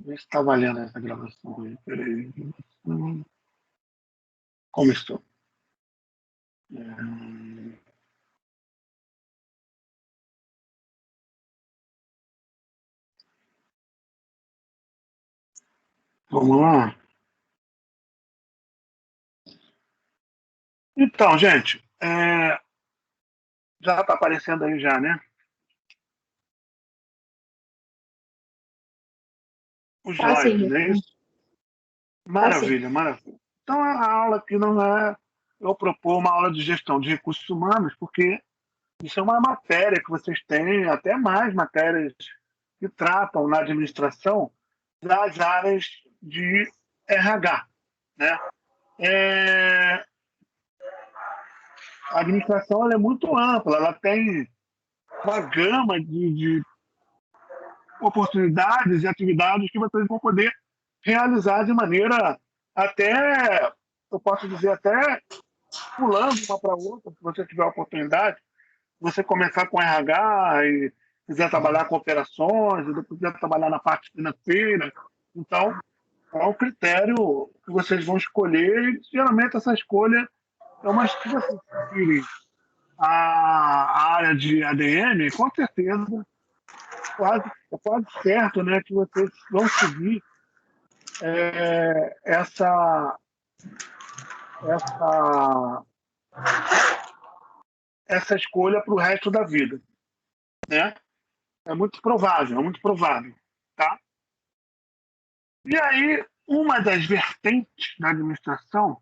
Ver se tá valendo essa gravação aí. Peraí. Hum, Começou. É, Vamos lá. Então, gente, já tá aparecendo aí já, né? Os Tá sim, slides, não é isso? tá sim. Maravilha, maravilha. Então, a aula aqui não é eu propor uma aula de gestão de recursos humanos, porque isso é uma matéria que vocês têm, até mais matérias que tratam na administração das áreas de RH, né? É, a administração ela é muito ampla, ela tem uma gama de oportunidades e atividades que vocês vão poder realizar de maneira até, eu posso dizer, até pulando uma para outra, se você tiver a oportunidade, você começar com RH e quiser trabalhar com operações, e depois quiser trabalhar na parte financeira. Então, é um critério que vocês vão escolher e geralmente essa escolha é uma se vocês seguirem a área de ADM, com certeza, é quase certo, né, que vocês vão seguir essa, essa, essa escolha para o resto da vida, né? É muito provável, tá? E aí, uma das vertentes da administração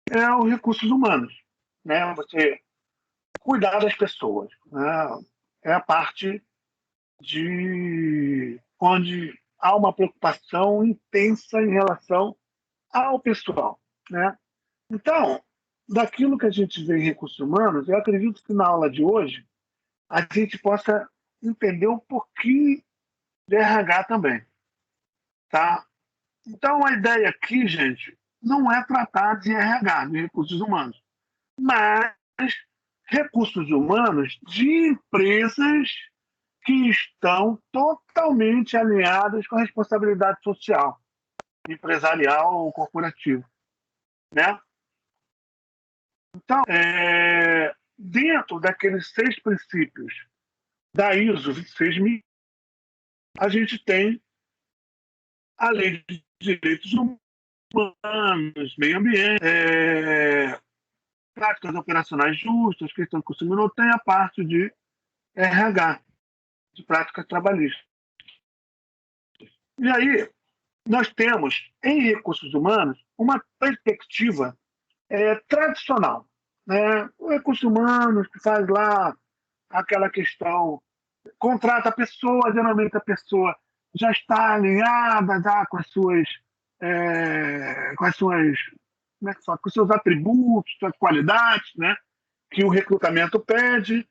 é os recursos humanos, né? Você cuidar das pessoas, né? É a parte de onde há uma preocupação intensa em relação ao pessoal, né? Então, daquilo que a gente vê em recursos humanos, eu acredito que na aula de hoje a gente possa entender um pouquinho de RH também, tá? Então, a ideia aqui, gente, não é tratar de RH, de recursos humanos, mas recursos humanos de empresas que estão totalmente alinhadas com a responsabilidade social, empresarial ou corporativa, né? Então, dentro daqueles 6 princípios da ISO 26000, a gente tem a lei de direitos humanos, meio ambiente, práticas operacionais justas, questão do consumidor, tem a parte de RH, de práticas trabalhistas. E aí, nós temos, em recursos humanos, uma perspectiva tradicional. Né? O recursos humanos que faz lá aquela questão, contrata a pessoa, geralmente a pessoa já está alinhada já com as suas, como é que fala? Com os seus atributos, suas qualidades, né? Que o recrutamento pede,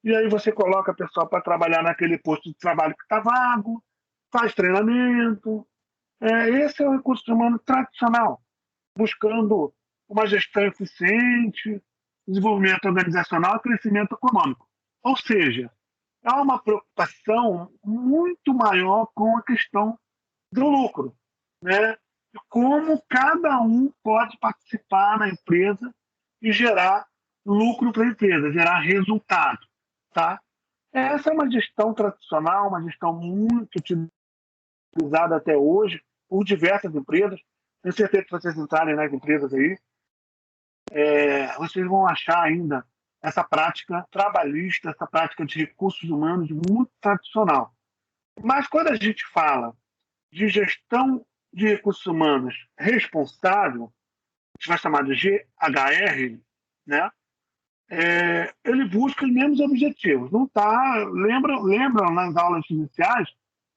e aí você coloca a pessoa para trabalhar naquele posto de trabalho que está vago, faz treinamento. Esse é o recurso humano tradicional, buscando uma gestão eficiente, desenvolvimento organizacional e crescimento econômico. Ou seja, há uma preocupação muito maior com a questão do lucro, né? Como cada um pode participar na empresa e gerar lucro para a empresa, gerar resultado, tá? Essa é uma gestão tradicional, uma gestão muito utilizada até hoje por diversas empresas. Tenho certeza que vocês entrarem nas empresas aí, vocês vão achar ainda essa prática trabalhista, essa prática de recursos humanos muito tradicional. Mas quando a gente fala de gestão de recursos humanos responsável, a gente vai chamar de GHR, né? Ele busca os mesmos objetivos. Não tá, lembram nas aulas iniciais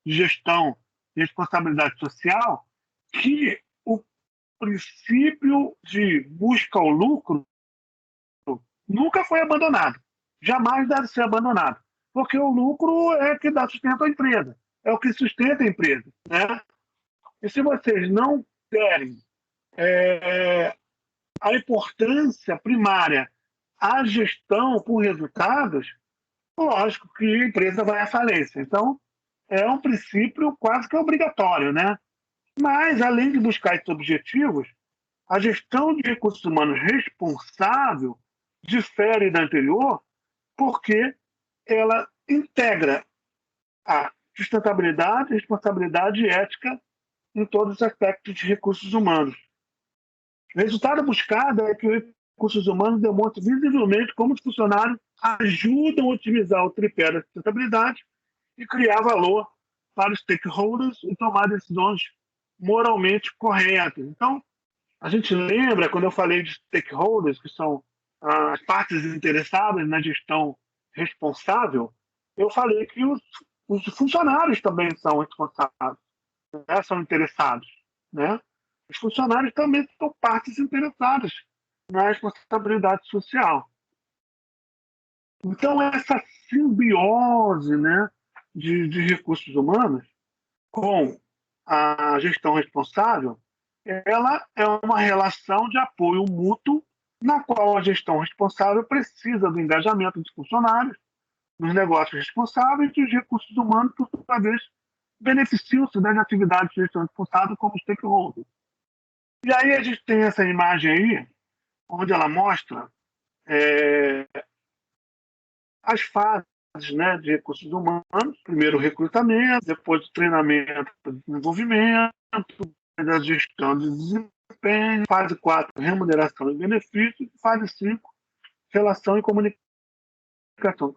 de gestão de responsabilidade social que o princípio de busca ao lucro nunca foi abandonado. Jamais deve ser abandonado. Porque o lucro é que dá sustento à empresa. É o que sustenta a empresa. Né? E se vocês não derem a importância primária à gestão por resultados, lógico que a empresa vai à falência. Então, é um princípio quase que obrigatório, né? Mas, além de buscar esses objetivos, a gestão de recursos humanos responsável difere da anterior porque ela integra a sustentabilidade, responsabilidade e ética em todos os aspectos de recursos humanos. O resultado buscado é que os recursos humanos demonstrem visivelmente como os funcionários ajudam a otimizar o tripé da sustentabilidade e criar valor para os stakeholders e tomar decisões moralmente corretas. Então, a gente lembra, quando eu falei de stakeholders, que são as partes interessadas na gestão responsável, eu falei que os funcionários também são responsáveis, né? São interessados. Né? Os funcionários também são partes interessadas na responsabilidade social. Então, essa simbiose, né, de recursos humanos com a gestão responsável, ela é uma relação de apoio mútuo na qual a gestão responsável precisa do engajamento dos funcionários, dos negócios responsáveis e dos recursos humanos, por sua vez, beneficiam-se das atividades de gestão responsável como stakeholders. E aí a gente tem essa imagem aí, onde ela mostra as fases, né, de recursos humanos. Primeiro o recrutamento, depois o treinamento, o desenvolvimento, da gestão de desempenho, fase 4, remuneração e benefícios, fase 5, relação e comunicação.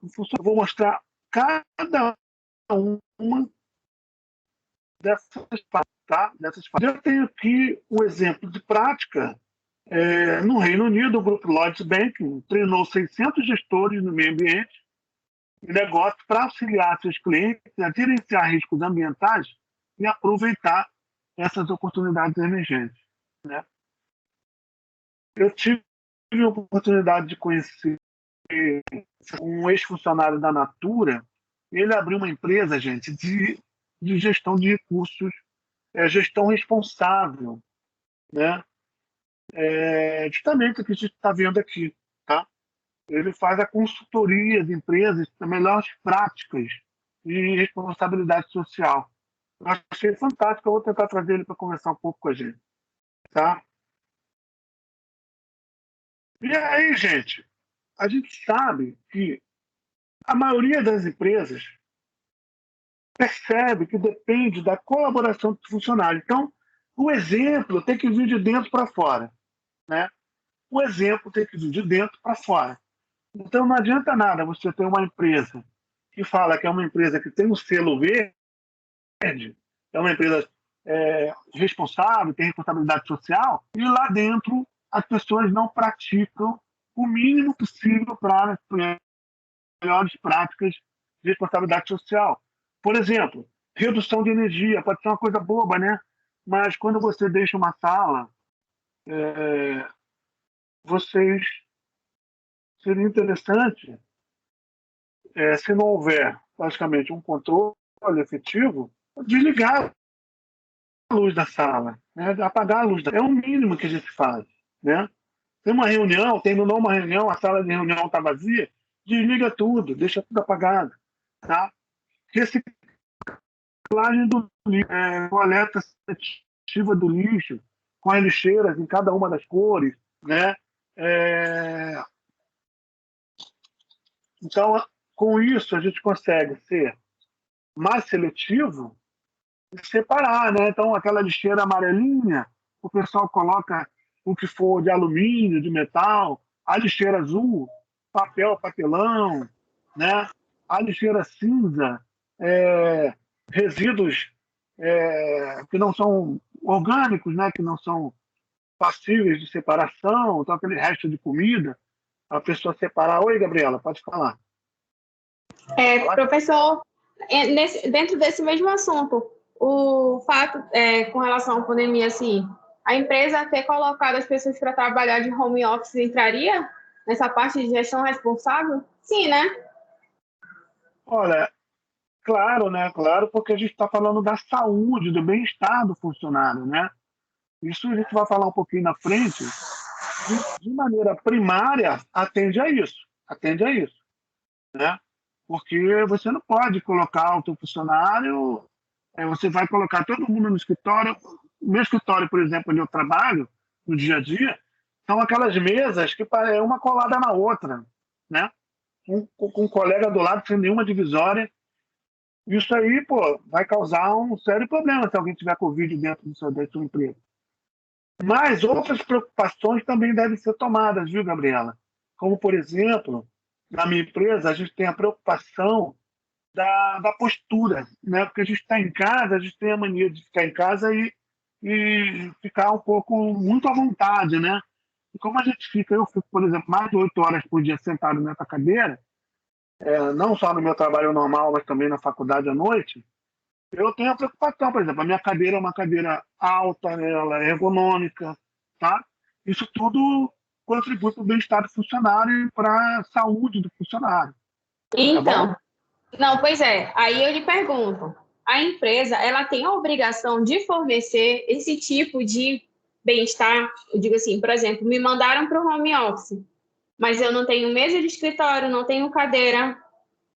Eu vou mostrar cada uma dessas fases. Tá? Eu tenho aqui o exemplo de prática. No Reino Unido, o grupo Lloyds Banking treinou 600 gestores no meio ambiente e negócio para auxiliar seus clientes a gerenciar riscos ambientais e aproveitar essas oportunidades emergentes. Né? Eu tive a oportunidade de conhecer um ex-funcionário da Natura. Ele abriu uma empresa, gente, de gestão de recursos, gestão responsável, né? Justamente o que a gente está vendo aqui. Tá? Ele faz a consultoria de empresas para melhores práticas de responsabilidade social. Eu achei fantástico, eu vou tentar trazer ele para conversar um pouco com a gente. Tá? E aí, gente, a gente sabe que a maioria das empresas percebe que depende da colaboração do funcionário. Então, o exemplo tem que vir de dentro para fora. Né? O exemplo tem que vir de dentro para fora. Então, não adianta nada você ter uma empresa que fala que é uma empresa que tem um selo verde, é uma empresa responsável, tem responsabilidade social, e lá dentro as pessoas não praticam o mínimo possível para as melhores práticas de responsabilidade social. Por exemplo, redução de energia, pode ser uma coisa boba, né? Mas quando você deixa uma sala, vocês seria interessante, se não houver basicamente um controle efetivo, desligar a luz da sala, né? Apagar a luz. É o mínimo que a gente faz. Né? Tem uma reunião, terminou uma reunião, a sala de reunião está vazia, desliga tudo, deixa tudo apagado. Tá? Reciclagem do lixo, coleta seletiva do lixo, com as lixeiras em cada uma das cores. Né? Então, com isso, a gente consegue ser mais seletivo e separar. Né? Então, aquela lixeira amarelinha, o pessoal coloca o que for de alumínio, de metal, a lixeira azul, papel, papelão, né? A lixeira cinza, resíduos que não são orgânicos, né? Que não são passíveis de separação, então aquele resto de comida, a pessoa separar. Oi, Gabriela, pode falar. Professor, dentro desse mesmo assunto, o fato, com relação à pandemia, assim, a empresa ter colocado as pessoas para trabalhar de home office entraria nessa parte de gestão responsável? Sim, né? Olha, claro, né? Claro, porque a gente está falando da saúde, do bem-estar do funcionário, né? Isso a gente vai falar um pouquinho na frente. De maneira primária, atende a isso, né? Porque você não pode colocar o teu funcionário, você vai colocar todo mundo no escritório. O meu escritório, por exemplo, onde eu trabalho, no dia a dia, são aquelas mesas que é uma colada na outra, né? Com um colega do lado sem nenhuma divisória. Isso aí, pô, vai causar um sério problema se alguém tiver Covid dentro da sua empresa. Mas outras preocupações também devem ser tomadas, viu, Gabriela? Como, por exemplo, na minha empresa, a gente tem a preocupação da postura, né? Porque a gente está em casa, a gente tem a mania de ficar em casa e ficar um pouco muito à vontade, né? E como a gente fica, eu fico, por exemplo, mais de 8 horas por dia sentado nessa cadeira, não só no meu trabalho normal, mas também na faculdade à noite, eu tenho a preocupação, por exemplo, a minha cadeira é uma cadeira alta, né, ela é ergonômica, tá? Isso tudo contribui para o bem-estar do funcionário e para a saúde do funcionário, tá bom? Então, não, pois é. Aí eu lhe pergunto, a empresa, ela tem a obrigação de fornecer esse tipo de bem-estar? Eu digo assim, por exemplo, me mandaram para o home office, mas eu não tenho mesa de escritório, não tenho cadeira.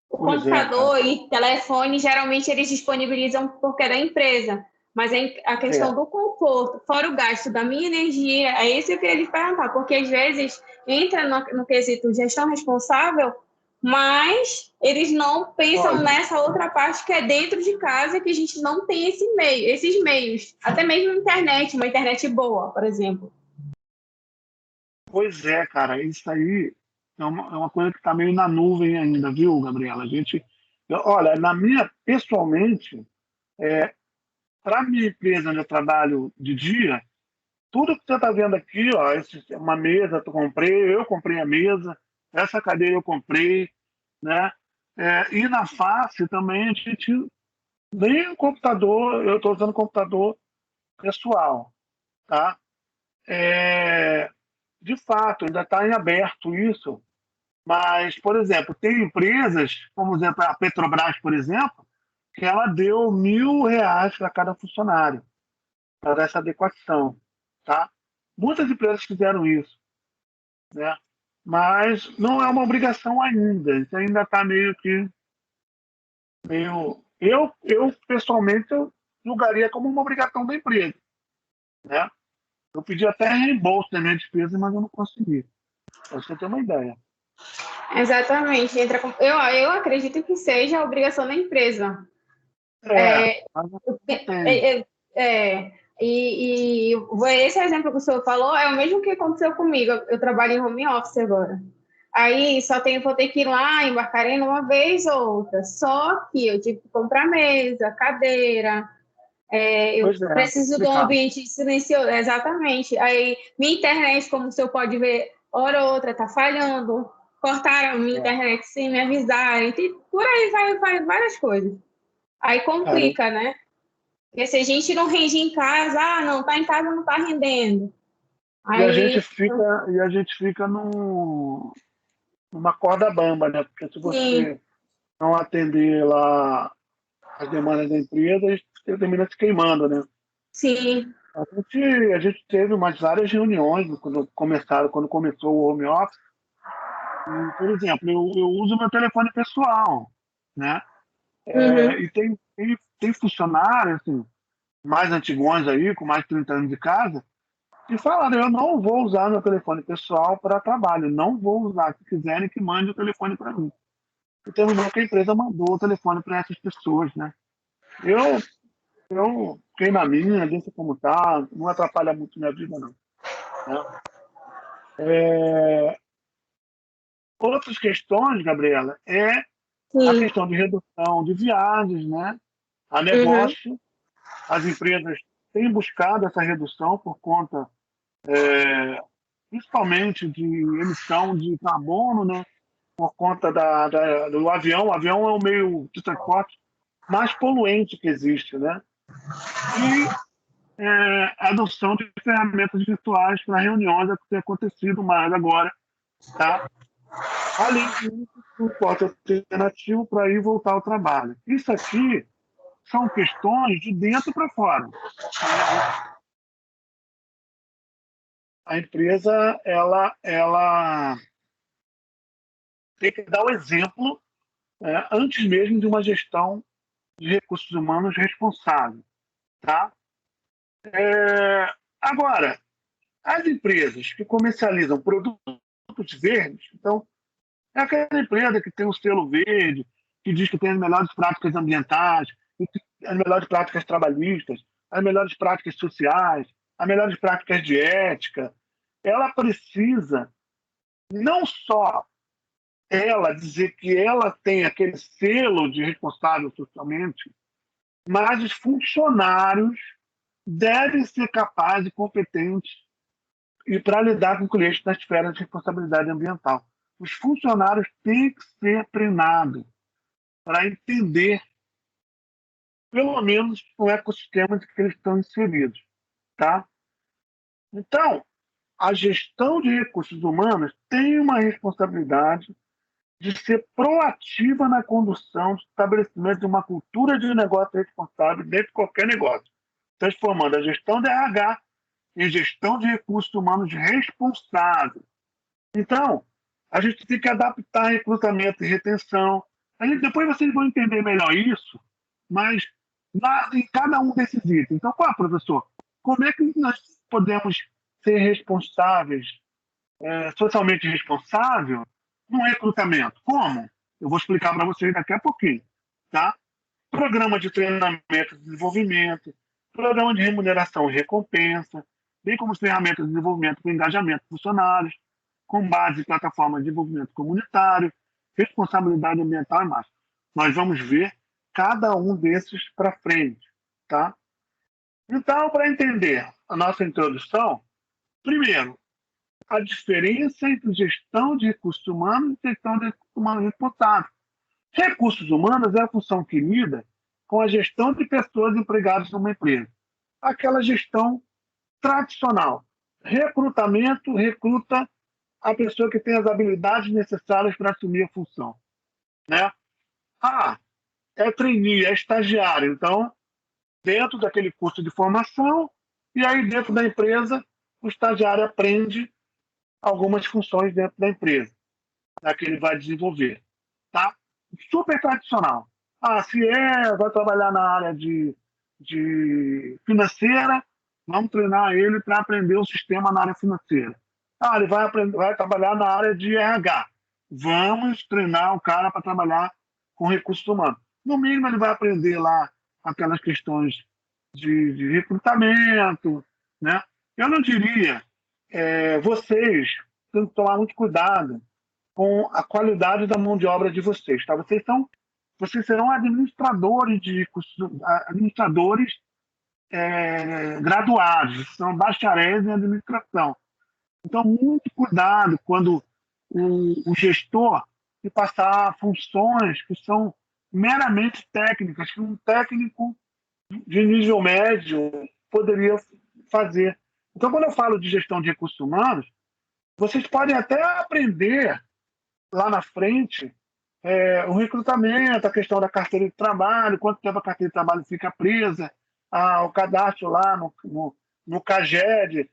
O Pois é, cara. computador e telefone, geralmente eles disponibilizam porque é da empresa. Mas a É. questão do conforto, fora o gasto da minha energia, é isso que eu queria lhe perguntar, porque às vezes entra no quesito gestão responsável, mas eles não pensam Olha, nessa outra parte que é dentro de casa, que a gente não tem esses meios. Até mesmo internet, uma internet boa, por exemplo. pois é, cara, isso aí é uma coisa que está meio na nuvem ainda, viu, Gabriela? Olha, pessoalmente, para minha empresa onde eu trabalho de dia, tudo que você está vendo aqui, ó, uma mesa que eu comprei a mesa, essa cadeira eu comprei, né? E na face também a gente nem o computador, eu estou usando computador pessoal, tá? É, de fato, ainda está em aberto isso, mas, por exemplo, tem empresas, como por exemplo, a Petrobras, por exemplo, que ela deu R$ 1.000 para cada funcionário, para essa adequação, tá? Muitas empresas fizeram isso, né? Mas não é uma obrigação ainda. Isso ainda está meio. Eu pessoalmente eu julgaria como uma obrigação da empresa, né? Eu pedi até reembolso da minha despesa, mas eu não consegui. Pra você ter uma ideia. Exatamente. Eu acredito que seja a obrigação da empresa. Mas não tem. É, é, é, esse exemplo que o senhor falou é o mesmo que aconteceu comigo. Eu trabalho em home office agora. Aí vou ter que ir lá, embarcar em uma vez ou outra. Só que eu tive que comprar mesa, cadeira. Eu Pois é, preciso de um complicado. ambiente silencioso. Exatamente. Aí minha internet, como o senhor pode ver, hora ou outra está falhando. Cortaram minha É. internet sem me avisarem. Por aí vai várias coisas. Aí Cara, complica, né? Porque se a gente não rende em casa, não, tá em casa, não tá rendendo. e a gente Aí, fica, numa corda bamba, né? Porque se sim, você não atender lá as demandas da empresa, você termina se queimando, né? sim, A gente teve umas várias reuniões quando começou o home office. E, por exemplo, eu uso meu telefone pessoal, né? uhum, E tem funcionários assim, mais antigões aí, com mais de 30 anos de casa, que falaram, eu não vou usar meu telefone pessoal para trabalho, não vou usar. Se quiserem, que mande o telefone para mim. E terminou que a empresa mandou o telefone para essas pessoas, né? Eu, eu fiquei na minha, deixa como tá, não atrapalha muito minha vida, não. Né? É, outras questões, Gabriela, é a sim, questão de redução de viagens, né? A uhum, negócio, as empresas têm buscado essa redução por conta, principalmente, de emissão de carbono, né? Por conta do avião. O avião é o meio de transporte mais poluente que existe, né? E a adoção de ferramentas virtuais para reuniões é o que tem acontecido mais agora, tá? Além disso, suporte alternativo para ir e voltar ao trabalho. Isso aqui são questões de dentro para fora. Né? A empresa ela tem que dar o exemplo antes mesmo de uma gestão de recursos humanos responsável. Tá? Agora, as empresas que comercializam produtos verdes, então, é aquela empresa que tem o selo verde, que diz que tem as melhores práticas ambientais, as melhores práticas trabalhistas, as melhores práticas sociais, as melhores práticas de ética. Ela precisa não só ela dizer que ela tem aquele selo de responsável socialmente, mas os funcionários devem ser capazes e competentes e para lidar com clientes na esfera de responsabilidade ambiental. Os funcionários têm que ser treinados para entender, pelo menos, o ecossistema de que eles estão inseridos. Tá? Então, a gestão de recursos humanos tem uma responsabilidade de ser proativa na condução do estabelecimento de uma cultura de negócio responsável dentro de qualquer negócio, transformando a gestão de RH em gestão de recursos humanos responsável. Então, a gente tem que adaptar recrutamento e retenção. Depois vocês vão entender melhor isso, mas em cada um desses itens. Então, professor, como é que nós podemos ser responsáveis, socialmente responsável, no recrutamento? Como? Eu vou explicar para vocês daqui a pouquinho. Tá? Programa de treinamento e desenvolvimento, programa de remuneração e recompensa, bem como ferramentas de desenvolvimento para engajamento de funcionários, com base em plataforma de desenvolvimento comunitário, responsabilidade ambiental e mais. Nós vamos ver cada um desses para frente. Tá? Então, para entender a nossa introdução, primeiro, a diferença entre gestão de recursos humanos e gestão de recursos humanos responsável. Recursos humanos é a função que lida com a gestão de pessoas empregadas numa empresa. Aquela gestão tradicional. Recrutamento, recruta a pessoa que tem as habilidades necessárias para assumir a função. Né? É trainee, é estagiário. Então, dentro daquele curso de formação, e aí dentro da empresa, o estagiário aprende algumas funções dentro da empresa, que ele vai desenvolver. Tá? Super tradicional. Se vai trabalhar na área de financeira, vamos treinar ele para aprender o sistema na área financeira. Ele vai trabalhar na área de RH. Vamos treinar o cara para trabalhar com recursos humanos. No mínimo, ele vai aprender lá aquelas questões de recrutamento. Né? Eu não diria, vocês têm que tomar muito cuidado com a qualidade da mão de obra de vocês. Tá? Vocês serão administradores graduados, são bacharéis em administração. Então, muito cuidado quando o gestor te passar funções que são meramente técnicas, que um técnico de nível médio poderia fazer. Então, quando eu falo de gestão de recursos humanos, vocês podem até aprender lá na frente o recrutamento, a questão da carteira de trabalho, quanto tempo a carteira de trabalho fica presa, o cadastro lá no CAGED,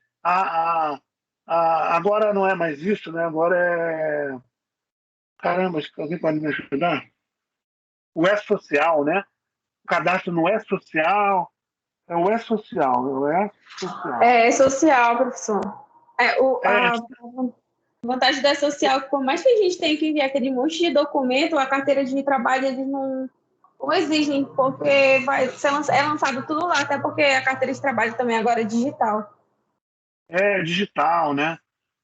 agora não é mais isso, né? Agora é... Caramba, alguém pode me ajudar? O E-Social, né? O cadastro no E-Social. É o E-Social, E-Social. É social, professor. A vantagem da social é que, por mais que a gente tenha que enviar aquele monte de documento, a carteira de trabalho eles não exigem, porque é lançado tudo lá, até porque a carteira de trabalho também agora é digital. É digital, né?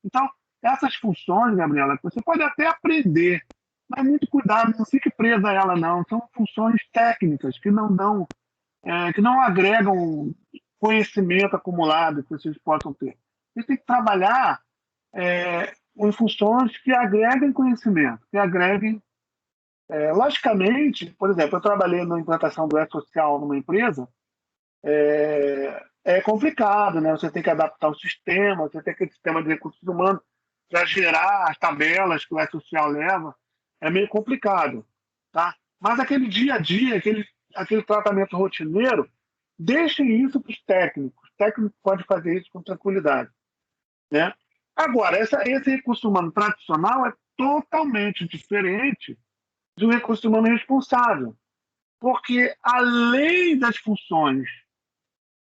Então, essas funções, Gabriela, você pode até aprender, mas muito cuidado, não fique presa a ela, não. São funções técnicas que não agregam conhecimento acumulado que vocês possam ter. Você tem que trabalhar em funções que agreguem conhecimento, que agreguem... logicamente, por exemplo, eu trabalhei na implantação do E-Social numa empresa, é complicado, né? Você tem que adaptar o sistema, você tem aquele sistema de recursos humanos para gerar as tabelas que o E-Social leva, é meio complicado, tá? Mas aquele dia a dia, aquele tratamento rotineiro, deixem isso para os técnicos. Os técnicos podem fazer isso com tranquilidade, né? Agora, esse recurso humano tradicional é totalmente diferente de um recurso humano responsável. Porque, além das funções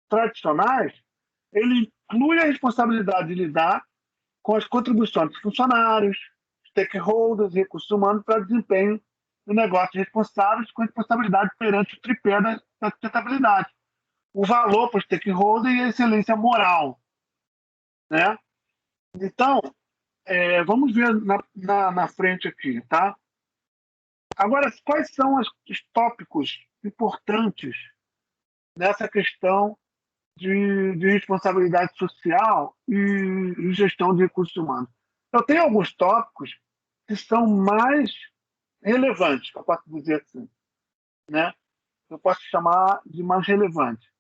tradicionais, ele inclui a responsabilidade de lidar com as contribuições dos funcionários, stakeholders, recursos humanos para desempenho do negócio responsáveis com responsabilidade perante o tripé da sustentabilidade. O valor para o stakeholder e a excelência moral. Né? Então, vamos ver na frente aqui. Tá? Agora, quais são os tópicos importantes nessa questão de responsabilidade social e gestão de recursos humanos? Eu tenho alguns tópicos que são mais relevantes, eu posso dizer assim, né? Eu posso chamar de mais relevante.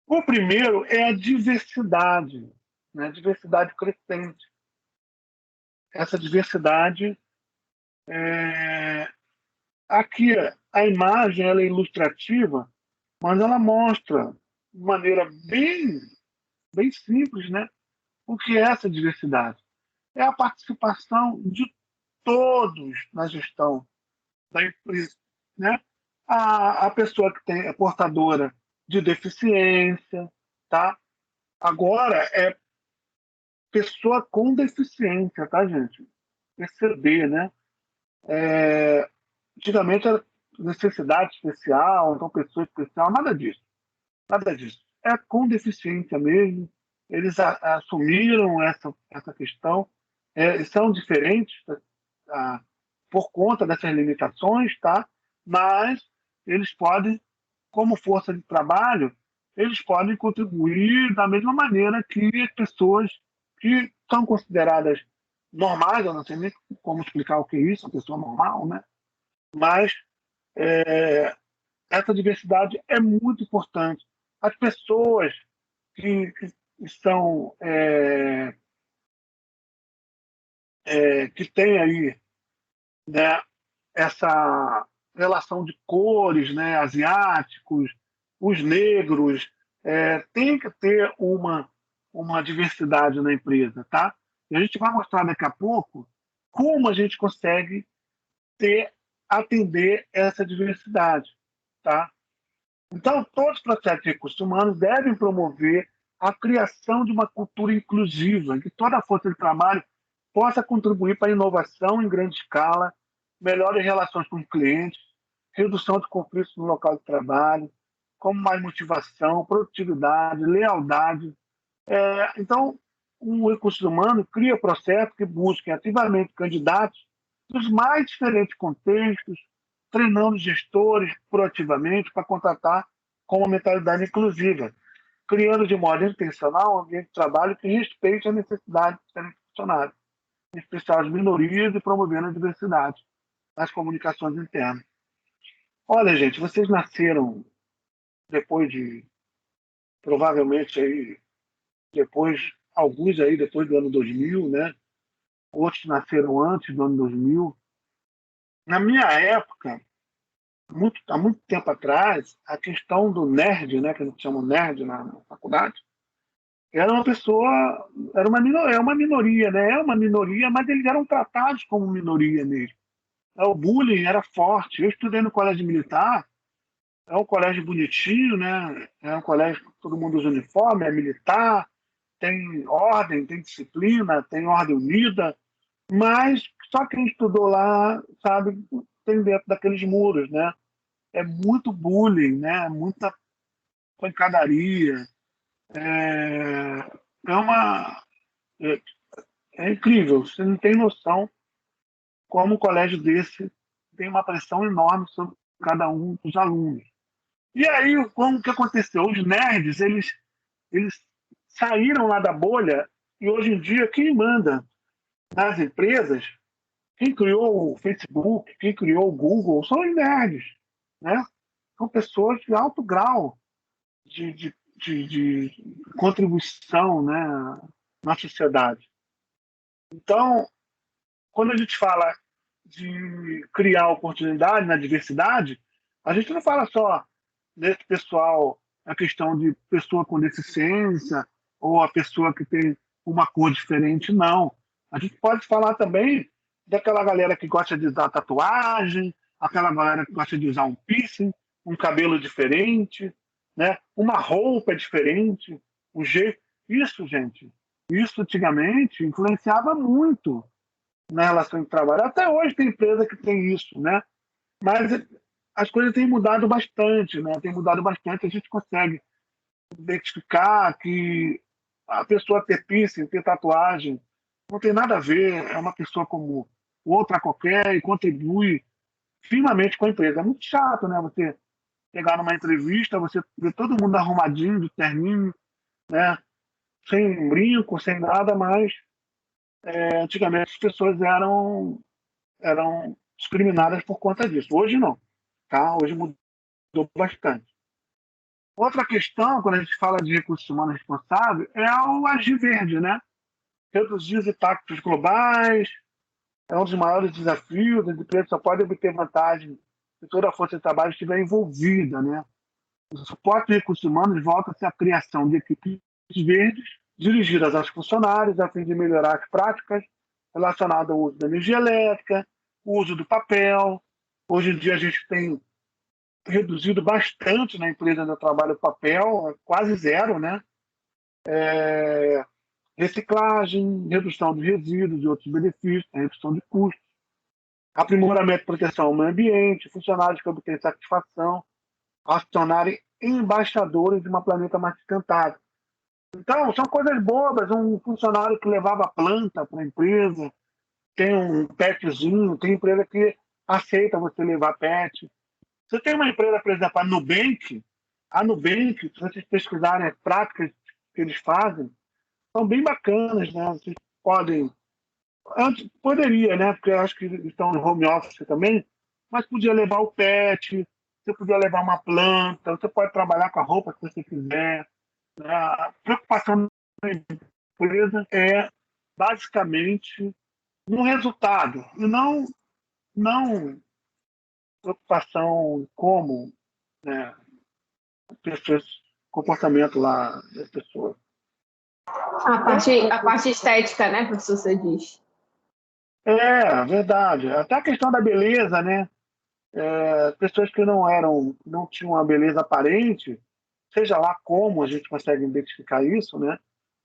O primeiro é a diversidade, né? Diversidade crescente. Essa diversidade, aqui a imagem ela é ilustrativa, mas ela mostra de maneira bem simples, né? O que é essa diversidade? É a participação de todos na gestão da empresa, né? A pessoa que é portadora de deficiência, tá? Agora é pessoa com deficiência, tá, gente? PCD, né? Antigamente era necessidade especial, então pessoa especial, nada disso. Nada disso. É com deficiência mesmo. Eles assumiram essa questão. São diferentes por conta dessas limitações, tá? Mas eles podem, como força de trabalho, eles podem contribuir da mesma maneira que pessoas que são consideradas normais, eu não sei nem como explicar o que é isso, a pessoa normal, né? Mas essa diversidade é muito importante. As pessoas que são que têm aí, né, essa relação de cores, né, asiáticos, os negros, tem que ter uma diversidade na empresa, tá? E a gente vai mostrar daqui a pouco como a gente consegue atender essa diversidade, tá? Então, todos os processos de recursos humanos devem promover a criação de uma cultura inclusiva, em que toda a força de trabalho possa contribuir para a inovação em grande escala, melhores relações com os clientes, redução de conflitos no local de trabalho, como mais motivação, produtividade, lealdade. Então, o recurso humano cria processos que busquem ativamente candidatos dos mais diferentes contextos, treinando gestores proativamente para contratar com uma mentalidade inclusiva, criando de modo intencional um ambiente de trabalho que respeite a necessidade dos diferentes funcionários, em especial as minorias, e promovendo a diversidade nas comunicações internas. Olha, gente, vocês nasceram depois de, provavelmente, aí, alguns aí depois do ano 2000, né? Outros nasceram antes do ano 2000. Na minha época, há muito tempo atrás, a questão do nerd, né, que a gente chama nerd na faculdade, era uma pessoa, é uma minoria, né? É uma minoria, mas eles eram tratados como minoria mesmo. O bullying era forte. Eu estudei no colégio militar, é um colégio bonitinho, né? É um colégio que todo mundo usa uniforme, é militar, tem ordem, tem disciplina, tem ordem unida, mas só quem estudou lá sabe, tem dentro daqueles muros, né? É muito bullying, né? Muita pancadaria. É uma é, é incrível. Você não tem noção como um colégio desse tem uma pressão enorme sobre cada um dos alunos. E aí, como que aconteceu? Os nerds, eles saíram lá da bolha e hoje em dia quem manda nas empresas, quem criou o Facebook, quem criou o Google, são os nerds, né? São pessoas de alto grau de contribuição, né, na sociedade. Então, quando a gente fala de criar oportunidade na diversidade, a gente não fala só desse pessoal, a questão de pessoa com deficiência ou a pessoa que tem uma cor diferente, não. A gente pode falar também daquela galera que gosta de usar tatuagem, aquela galera que gosta de usar um piercing, um cabelo diferente, né? Uma roupa diferente, um jeito. Isso, gente, isso antigamente influenciava muito na relação de trabalho. Até hoje tem empresa que tem isso, né? Mas as coisas têm mudado bastante, né? Tem mudado bastante. A gente consegue identificar que a pessoa ter piercing, ter tatuagem, não tem nada a ver. É uma pessoa como outra qualquer e contribui firmemente com a empresa. É muito chato, né? Você pegar numa entrevista, você vê todo mundo arrumadinho, de terninho, né? Sem brinco, sem nada, mas antigamente as pessoas eram discriminadas por conta disso. Hoje não, tá? Hoje mudou bastante. Outra questão, quando a gente fala de recursos humanos responsáveis, é o agir verde, né? Reduzir os impactos globais é um dos maiores desafios. As empresas só podem obter vantagem se toda a força de trabalho estiver envolvida, né? O suporte de recursos humanos volta-se à criação de equipes verdes dirigidas aos funcionários a fim de melhorar as práticas relacionadas ao uso da energia elétrica, o uso do papel. Hoje em dia a gente tem reduzido bastante na empresa onde eu trabalho o papel, quase zero, né? Reciclagem, redução de resíduos e outros benefícios, redução de custos, aprimoramento e proteção ao meio ambiente, funcionários que obtêm satisfação a se tornarem embaixadores de uma planeta mais sustentável. Então, são coisas bobas. Um funcionário que levava planta para a empresa, tem um petzinho, tem empresa que aceita você levar pet. Você tem uma empresa, por exemplo, a Nubank, se vocês pesquisarem as práticas que eles fazem, são bem bacanas, né? Vocês podem... Antes, poderia, né? Porque eu acho que estão no home office também, mas podia levar o pet, você podia levar uma planta, você pode trabalhar com a roupa que você quiser. A preocupação da empresa é basicamente no resultado, e não preocupação como, né, pessoas, comportamento lá das pessoas. A parte estética, né, professor, você diz. É, verdade. Até a questão da beleza, né? Pessoas que não tinham uma beleza aparente, seja lá como a gente consegue identificar isso, né?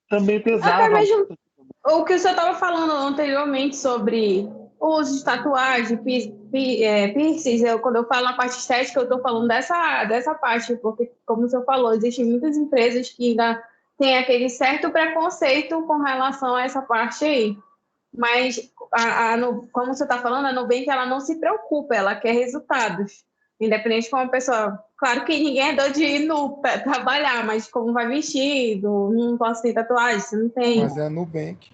Também pesava. Até mesmo o que o senhor estava falando anteriormente sobre o uso de tatuagem, piercings, quando eu falo na parte estética, eu estou falando dessa parte, porque, como o senhor falou, existem muitas empresas que ainda têm aquele certo preconceito com relação a essa parte aí. Mas, como você está falando, a Nubank, ela não se preocupa, ela quer resultados. Independente de como a pessoa... Claro que ninguém é doido de ir nu para trabalhar, mas como vai vestido, não posso ter tatuagem, você não tem. Mas é a Nubank.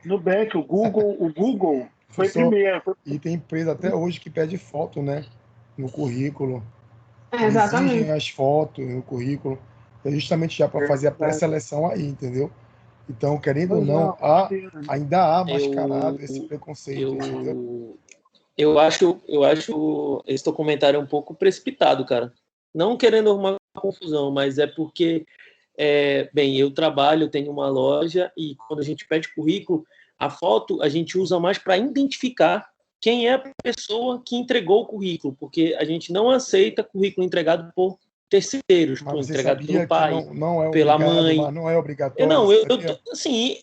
Nubank, o Google foi primeiro. E tem empresa até hoje que pede foto, né? No currículo. Exatamente. Exigem as fotos no currículo. É justamente já para fazer a pré-seleção aí, entendeu? Então, querendo ou não, ainda há mascarado esse preconceito, entendeu? Eu acho esse teu comentário um pouco precipitado, cara. Não querendo arrumar confusão, mas é porque, bem, eu trabalho, tenho uma loja e quando a gente pede currículo, a foto a gente usa mais para identificar quem é a pessoa que entregou o currículo, porque a gente não aceita currículo entregado por terceiros, Mas você entregado sabia pelo pai, que não é pela obrigado, mãe. mas não é obrigatório? Sim,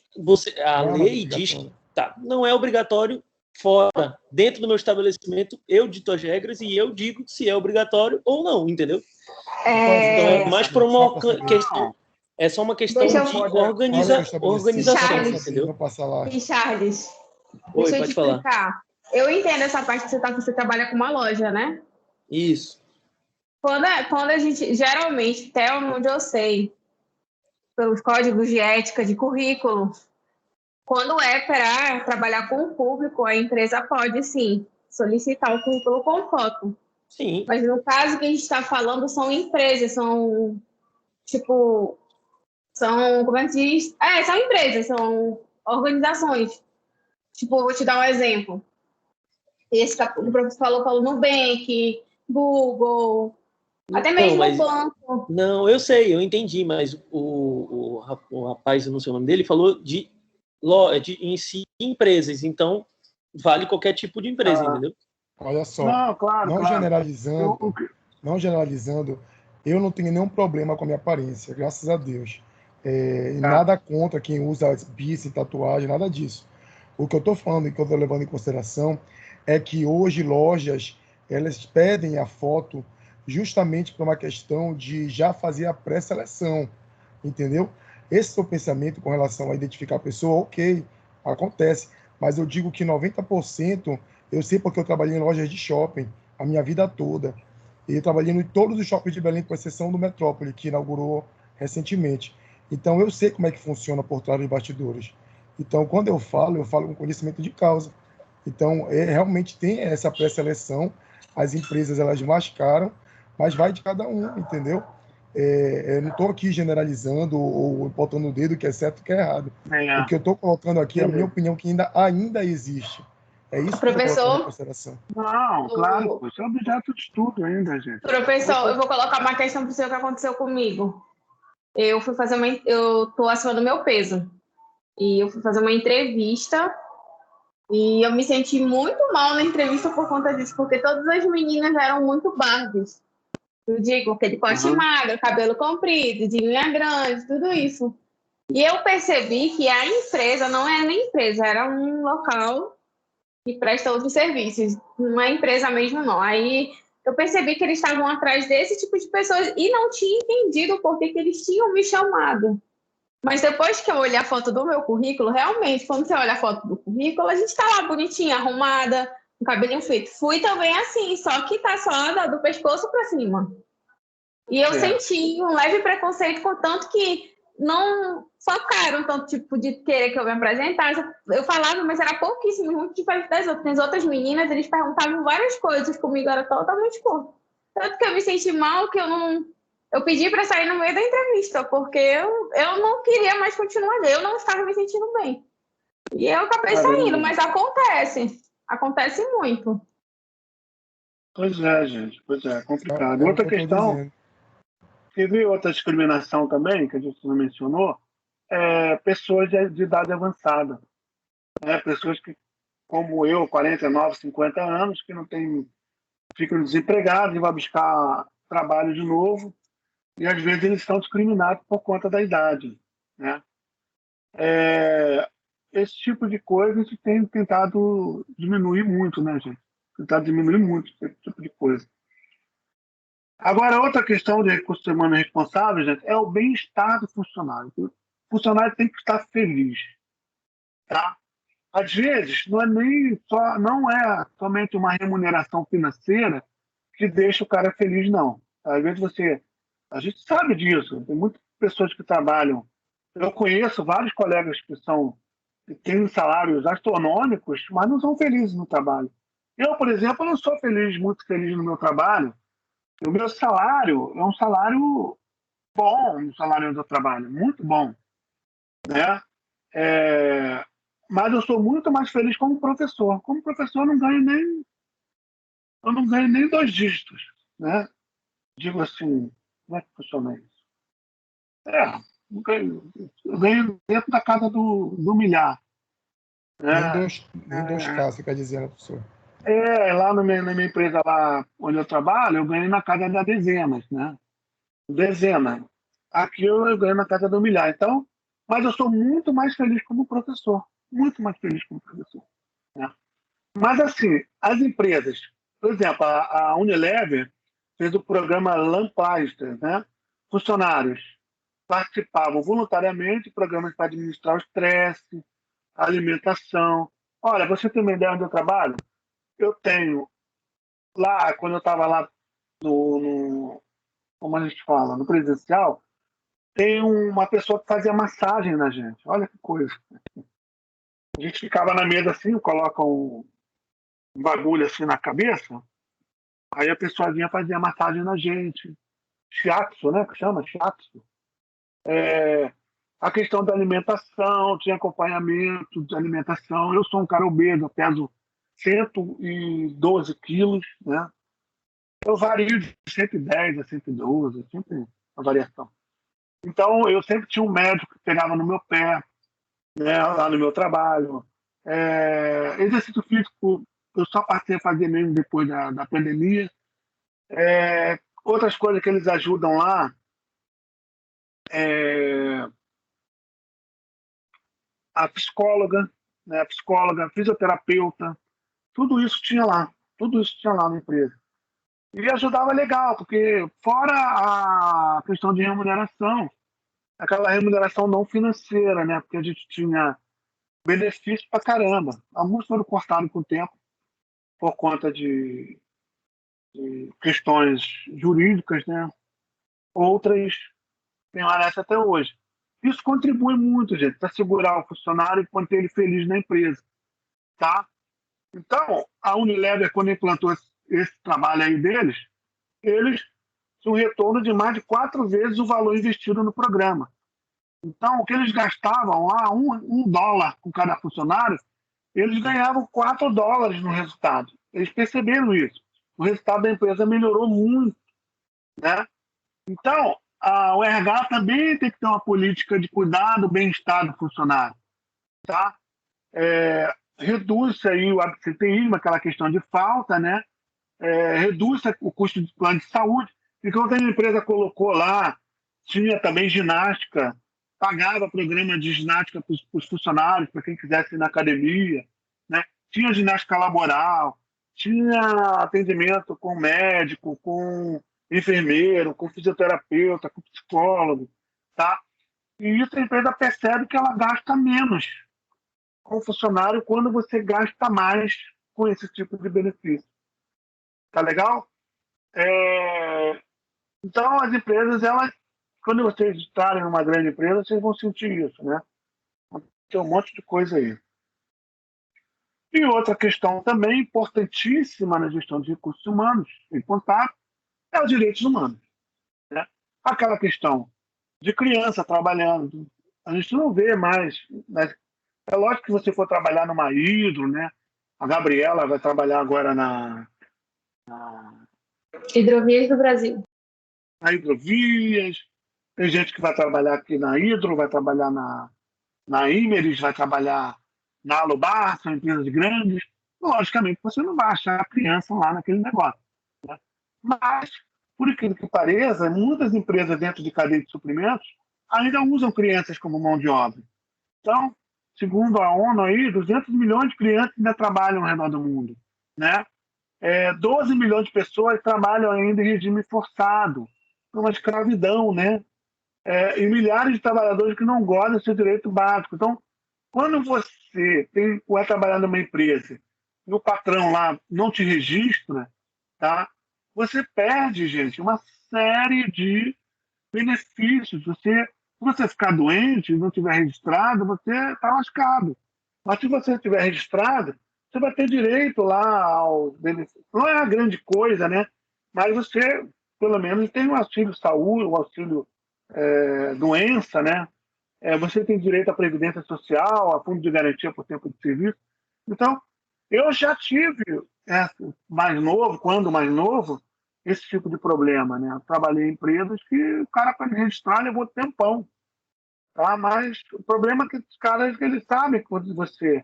a lei diz que não é obrigatório fora. Dentro do meu estabelecimento, eu dito as regras e eu digo se é obrigatório ou não, entendeu? Então é mais por uma questão. É só uma questão de organização, entendeu? E Charles, oi, deixa eu pode te explicar. Falar. Eu entendo essa parte que você trabalha com uma loja, né? Isso. Quando a gente, geralmente, até onde eu sei, pelos códigos de ética de currículo, quando é para trabalhar com o público, a empresa pode, sim, solicitar um currículo com foto. Sim. Mas no caso que a gente está falando, são empresas, são, como é que diz? São empresas, são organizações. Tipo, vou te dar um exemplo. Esse que o professor falou Nubank, Google, até mesmo o banco. Não, eu sei, eu entendi, mas o rapaz, eu não sei o nome dele, falou em si empresas, então vale qualquer tipo de empresa, entendeu? Olha só, Não, claro, não claro. generalizando, não generalizando, eu não tenho nenhum problema com a minha aparência, graças a Deus. E nada contra quem usa piercing, tatuagem, nada disso. O que eu estou falando e que eu estou levando em consideração é que hoje lojas, elas pedem a foto justamente por uma questão de já fazer a pré-seleção, entendeu? Esse é o pensamento com relação a identificar a pessoa, ok, acontece, mas eu digo que 90% eu sei porque eu trabalhei em lojas de shopping a minha vida toda. E eu trabalhei em todos os shoppings de Belém, com exceção do Metrópole, que inaugurou recentemente. Então, eu sei como é que funciona por trás dos bastidores. Então, quando eu falo com conhecimento de causa. Então, realmente tem essa pré-seleção, as empresas elas mascaram, mas vai de cada um, entendeu? Eu não estou aqui generalizando ou botando o dedo que é certo e que é errado. O que eu estou colocando aqui é a minha opinião, que ainda existe. É isso que eu estou colocando em consideração. Não, claro, isso é objeto de estudo ainda, gente. Professor, eu vou colocar uma questão para o senhor que aconteceu comigo. Eu estou acima do meu peso. E eu fui fazer uma entrevista e eu me senti muito mal na entrevista por conta disso, porque todas as meninas eram muito Barbies. Eu digo, aquele corte magro, cabelo comprido, de unha grande, tudo isso. E eu percebi que a empresa não era nem empresa, era um local que presta outros serviços. Não é empresa mesmo, não. Aí eu percebi que eles estavam atrás desse tipo de pessoas e não tinha entendido por que eles tinham me chamado. Mas depois que eu olhei a foto do meu currículo, realmente, quando você olha a foto do currículo, a gente tá lá bonitinha, arrumada, com cabelinho feito. Fui também assim, só que tá só do pescoço para cima. E eu senti um leve preconceito, contanto que não focaram tanto tipo de querer que eu me apresentasse. Eu falava, mas era pouquíssimo, muito diferente das outras. As outras meninas, eles perguntavam várias coisas, comigo era totalmente curto. Tanto que eu me senti mal que eu pedi para sair no meio da entrevista, porque eu não queria mais continuar ali, eu não estava me sentindo bem. E eu acabei saindo, mas acontece muito. Pois é, gente, é complicado. Outra questão, teve outra discriminação também, que a gente não mencionou, pessoas de idade avançada. Pessoas que, como eu, 49, 50 anos, que não ficam desempregados e vão buscar trabalho de novo, e às vezes eles são discriminados por conta da idade, né? Esse tipo de coisa a gente tem tentado diminuir muito, né, gente? Tentar diminuir muito esse tipo de coisa. Agora, outra questão de recursos humanos responsáveis, gente, é o bem-estar do funcionário. O funcionário tem que estar feliz, tá? Às vezes, não é somente uma remuneração financeira que deixa o cara feliz, não. Às vezes a gente sabe disso. Tem muitas pessoas que trabalham. Eu conheço vários colegas que têm salários astronômicos, mas não são felizes no trabalho. Eu, por exemplo, não sou muito feliz no meu trabalho. O meu salário é um salário bom, no salário onde eu trabalho, muito bom, né? Mas eu sou muito mais feliz como professor. Como professor, eu não ganho nem 2 dígitos, né? Digo assim, como é que funciona isso? Eu ganho dentro da casa do milhar. Né? Nem 2K, você quer dizer, né, professor? Lá na minha empresa, lá onde eu trabalho, eu ganhei na casa da dezenas, né? Dezena. Aqui eu ganho na casa do milhar. Então, mas eu sou muito mais feliz como professor. Muito mais feliz como professor. Né? Mas, assim, as empresas, por exemplo, a Unilever fez o programa Lamplaster, né? Funcionários participavam voluntariamente de programas para administrar o estresse, a alimentação. Olha, você tem uma ideia onde eu trabalho? Eu tenho, lá, quando eu estava lá como a gente fala, no presencial, tem uma pessoa que fazia massagem na gente. Olha que coisa. A gente ficava na mesa assim, coloca um bagulho assim na cabeça, aí a pessoa vinha fazer massagem na gente. Shiatsu, né? Que chama shiatsu. A questão da alimentação, tinha acompanhamento de alimentação. Eu sou um cara obeso, eu peso 112 quilos, né? Eu vario de 110 a 112, sempre a variação. Então, eu sempre tinha um médico que pegava no meu pé, né, lá no meu trabalho. Exercício físico, eu só passei a fazer mesmo depois da pandemia. Outras coisas que eles ajudam lá, a psicóloga, né, a fisioterapeuta, tudo isso tinha lá. Tudo isso tinha lá na empresa. E ajudava legal, porque fora a questão de remuneração, aquela remuneração não financeira, né? Porque a gente tinha benefício pra caramba. Alguns foram cortados com o tempo por conta de questões jurídicas, né? Outras permanecem até hoje. Isso contribui muito, gente, para segurar o funcionário e manter ele feliz na empresa, tá? Então, a Unilever, quando implantou esse trabalho aí deles, eles tinham um retorno de mais de 4 vezes o valor investido no programa. Então, o que eles gastavam lá, $1 com cada funcionário, eles ganhavam $4 no resultado. Eles perceberam isso. O resultado da empresa melhorou muito, né? Então, o RH também tem que ter uma política de cuidar do bem-estar do funcionário, tá? Reduz aí o absenteísmo, aquela questão de falta, né? Reduz o custo de plano de saúde. Enquanto a empresa colocou lá, tinha também ginástica, pagava programa de ginástica para os funcionários, para quem quisesse ir na academia, né? Tinha ginástica laboral, tinha atendimento com médico, com enfermeiro, com fisioterapeuta, com psicólogo, tá? E isso a empresa percebe que ela gasta menos com o funcionário quando você gasta mais com esse tipo de benefício. Tá legal? Então, as empresas, quando vocês estarem numa grande empresa, vocês vão sentir isso, né? Tem um monte de coisa aí. E outra questão também importantíssima na gestão de recursos humanos e contato é os direitos humanos, né? Aquela questão de criança trabalhando, a gente não vê mais, né? É lógico que você for trabalhar numa hidro, né? A Gabriela vai trabalhar agora na Hidrovias do Brasil. Na Hidrovias, tem gente que vai trabalhar aqui na Hidro, vai trabalhar na Imeris, vai trabalhar na Alubar, são empresas grandes. Logicamente, você não vai achar a criança lá naquele negócio, né? Mas, por incrível que pareça, muitas empresas dentro de cadeia de suprimentos ainda usam crianças como mão de obra. Então, segundo a ONU, aí, 200 milhões de crianças ainda trabalham ao redor do mundo, né? 12 milhões de pessoas trabalham ainda em regime forçado, uma escravidão, né? E milhares de trabalhadores que não gozam do seu direito básico. Então, quando você vai trabalhar numa empresa e o patrão lá não te registra, tá? Você perde, gente, uma série de benefícios. Se você ficar doente e não tiver registrado, você está lascado. Mas se você estiver registrado, você vai ter direito lá aos benefícios. Não é a grande coisa, né? Mas você, pelo menos, tem o auxílio saúde, o auxílio doença, né? Você tem direito à previdência social, a fundo de garantia por tempo de serviço. Então, eu já tive, quando mais novo, esse tipo de problema, né? Eu trabalhei em empresas que o cara, para registrar, levou tempão, tá? Mas o problema é que os caras, eles sabem que quando você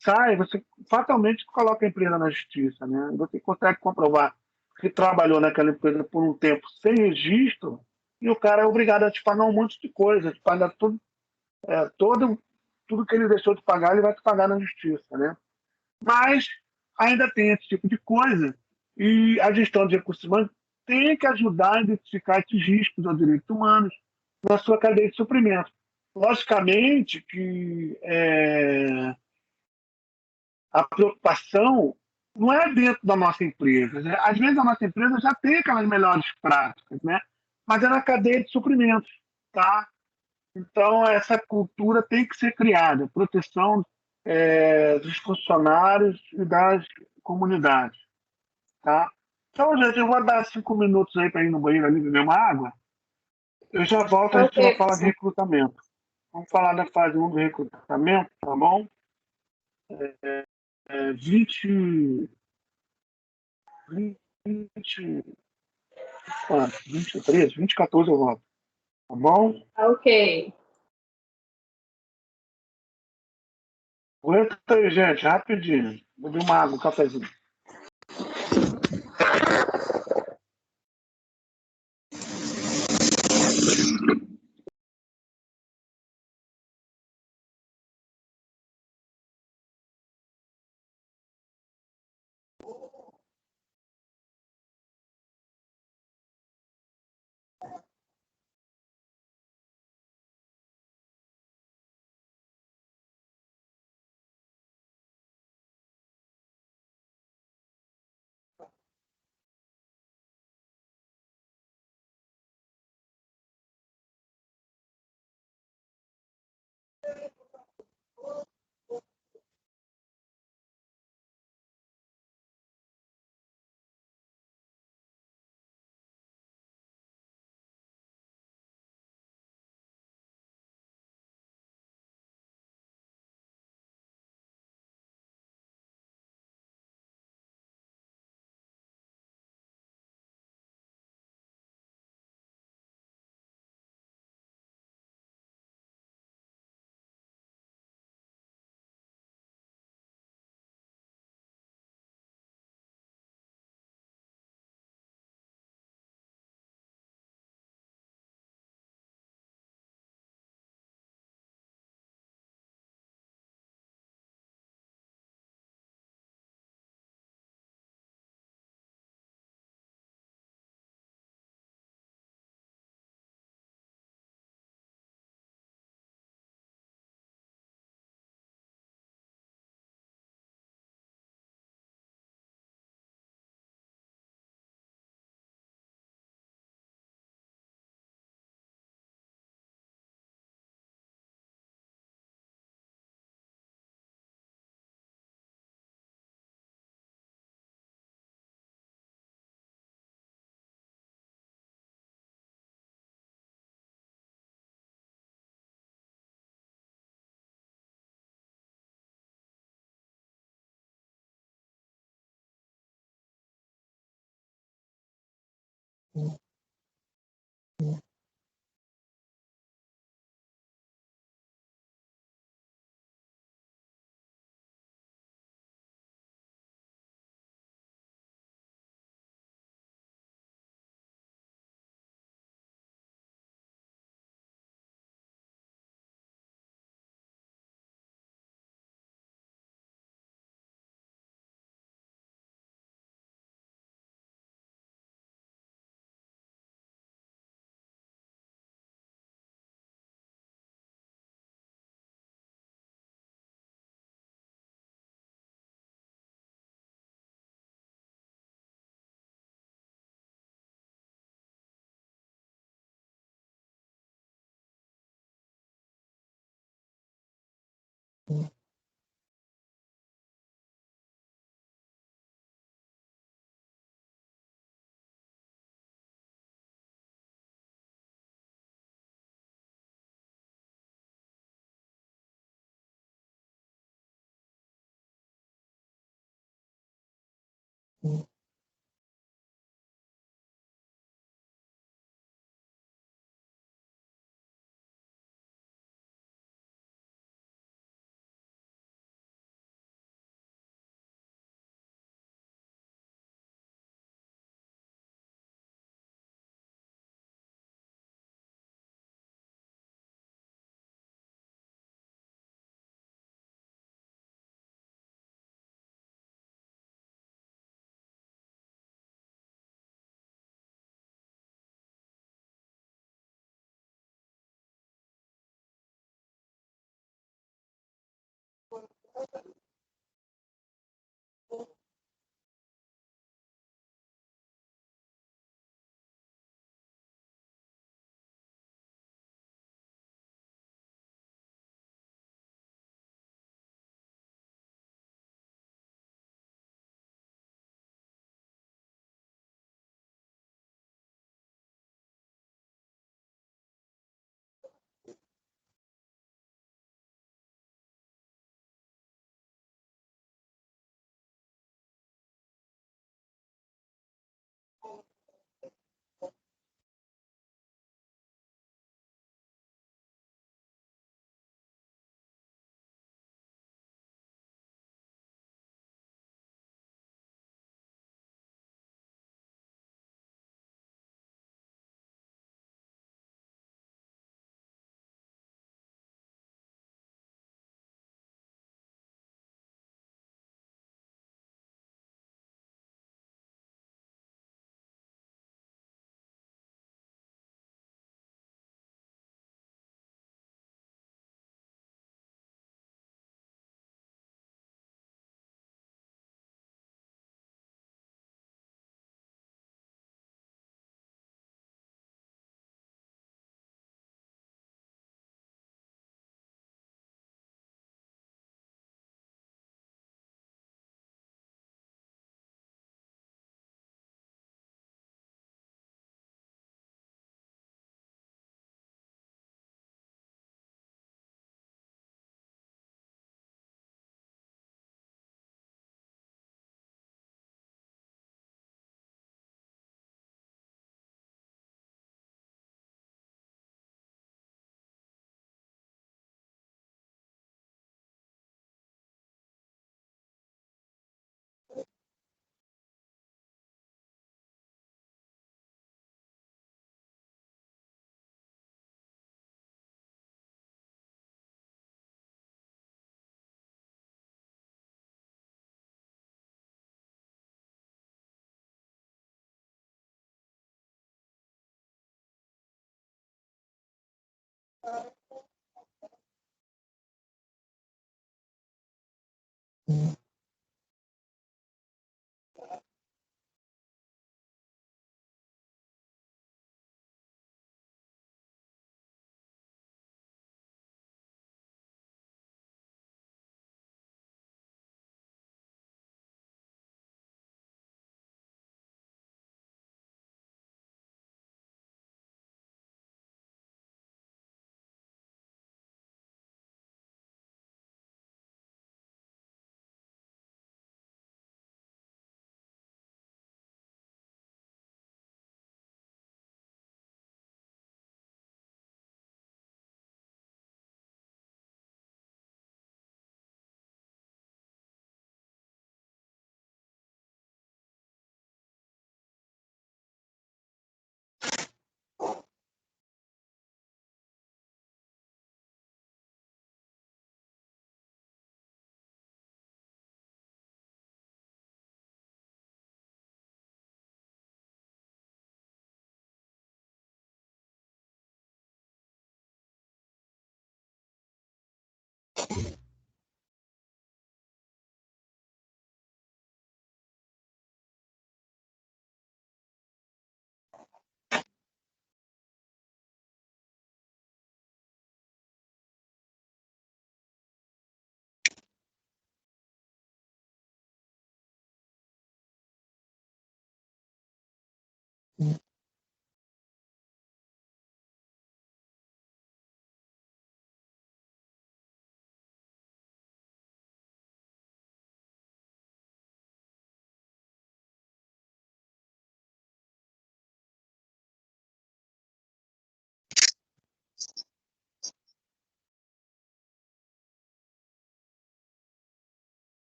sai, você fatalmente coloca a empresa na justiça, né? Você consegue comprovar que trabalhou naquela empresa por um tempo sem registro e o cara é obrigado a te pagar um monte de coisa, te pagar tudo que ele deixou de pagar, ele vai te pagar na justiça, né? Mas ainda tem esse tipo de coisa e a gestão de recursos humanos tem que ajudar a identificar esses riscos aos direitos humanos na sua cadeia de suprimento. Logicamente que a preocupação não é dentro da nossa empresa, né? Às vezes a nossa empresa já tem aquelas melhores práticas, né? Mas é na cadeia de suprimentos, tá? Então, essa cultura tem que ser criada, proteção dos funcionários e das comunidades, tá? Então, gente, eu vou dar 5 minutos aí para ir no banheiro ali beber uma água. Eu já volto, a gente vai falar de recrutamento. Vamos falar da fase 1 do recrutamento, tá bom? 23, 2014 eu volto, tá bom? Ok. Aguenta aí, gente, rapidinho. Vou beber uma água, um cafezinho.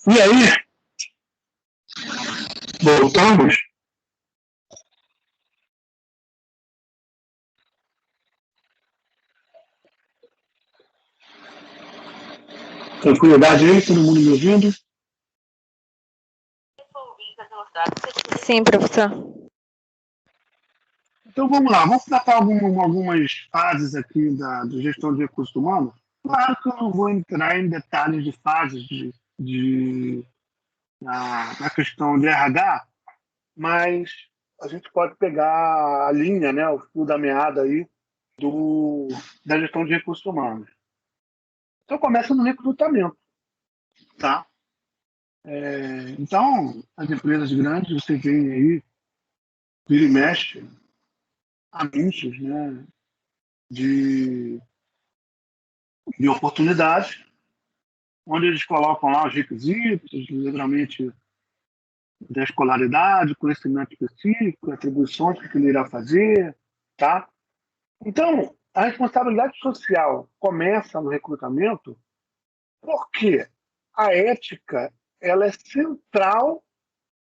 E aí, voltamos? Tranquilidade aí, todo mundo me ouvindo? Sim, professor. Então vamos lá, vamos tratar algumas fases aqui da gestão de recursos humanos. Claro que eu não vou entrar em detalhes de fases na questão de RH, mas a gente pode pegar a linha, né, o fio da meada aí da gestão de recursos humanos. Então começa no recrutamento, tá? Então, as empresas grandes, você vê aí, vira e mexe, anúncios, né, de oportunidades, onde eles colocam lá os requisitos, geralmente da escolaridade, conhecimento específico, atribuições que ele irá fazer, tá? Então, a responsabilidade social começa no recrutamento porque a ética ela é central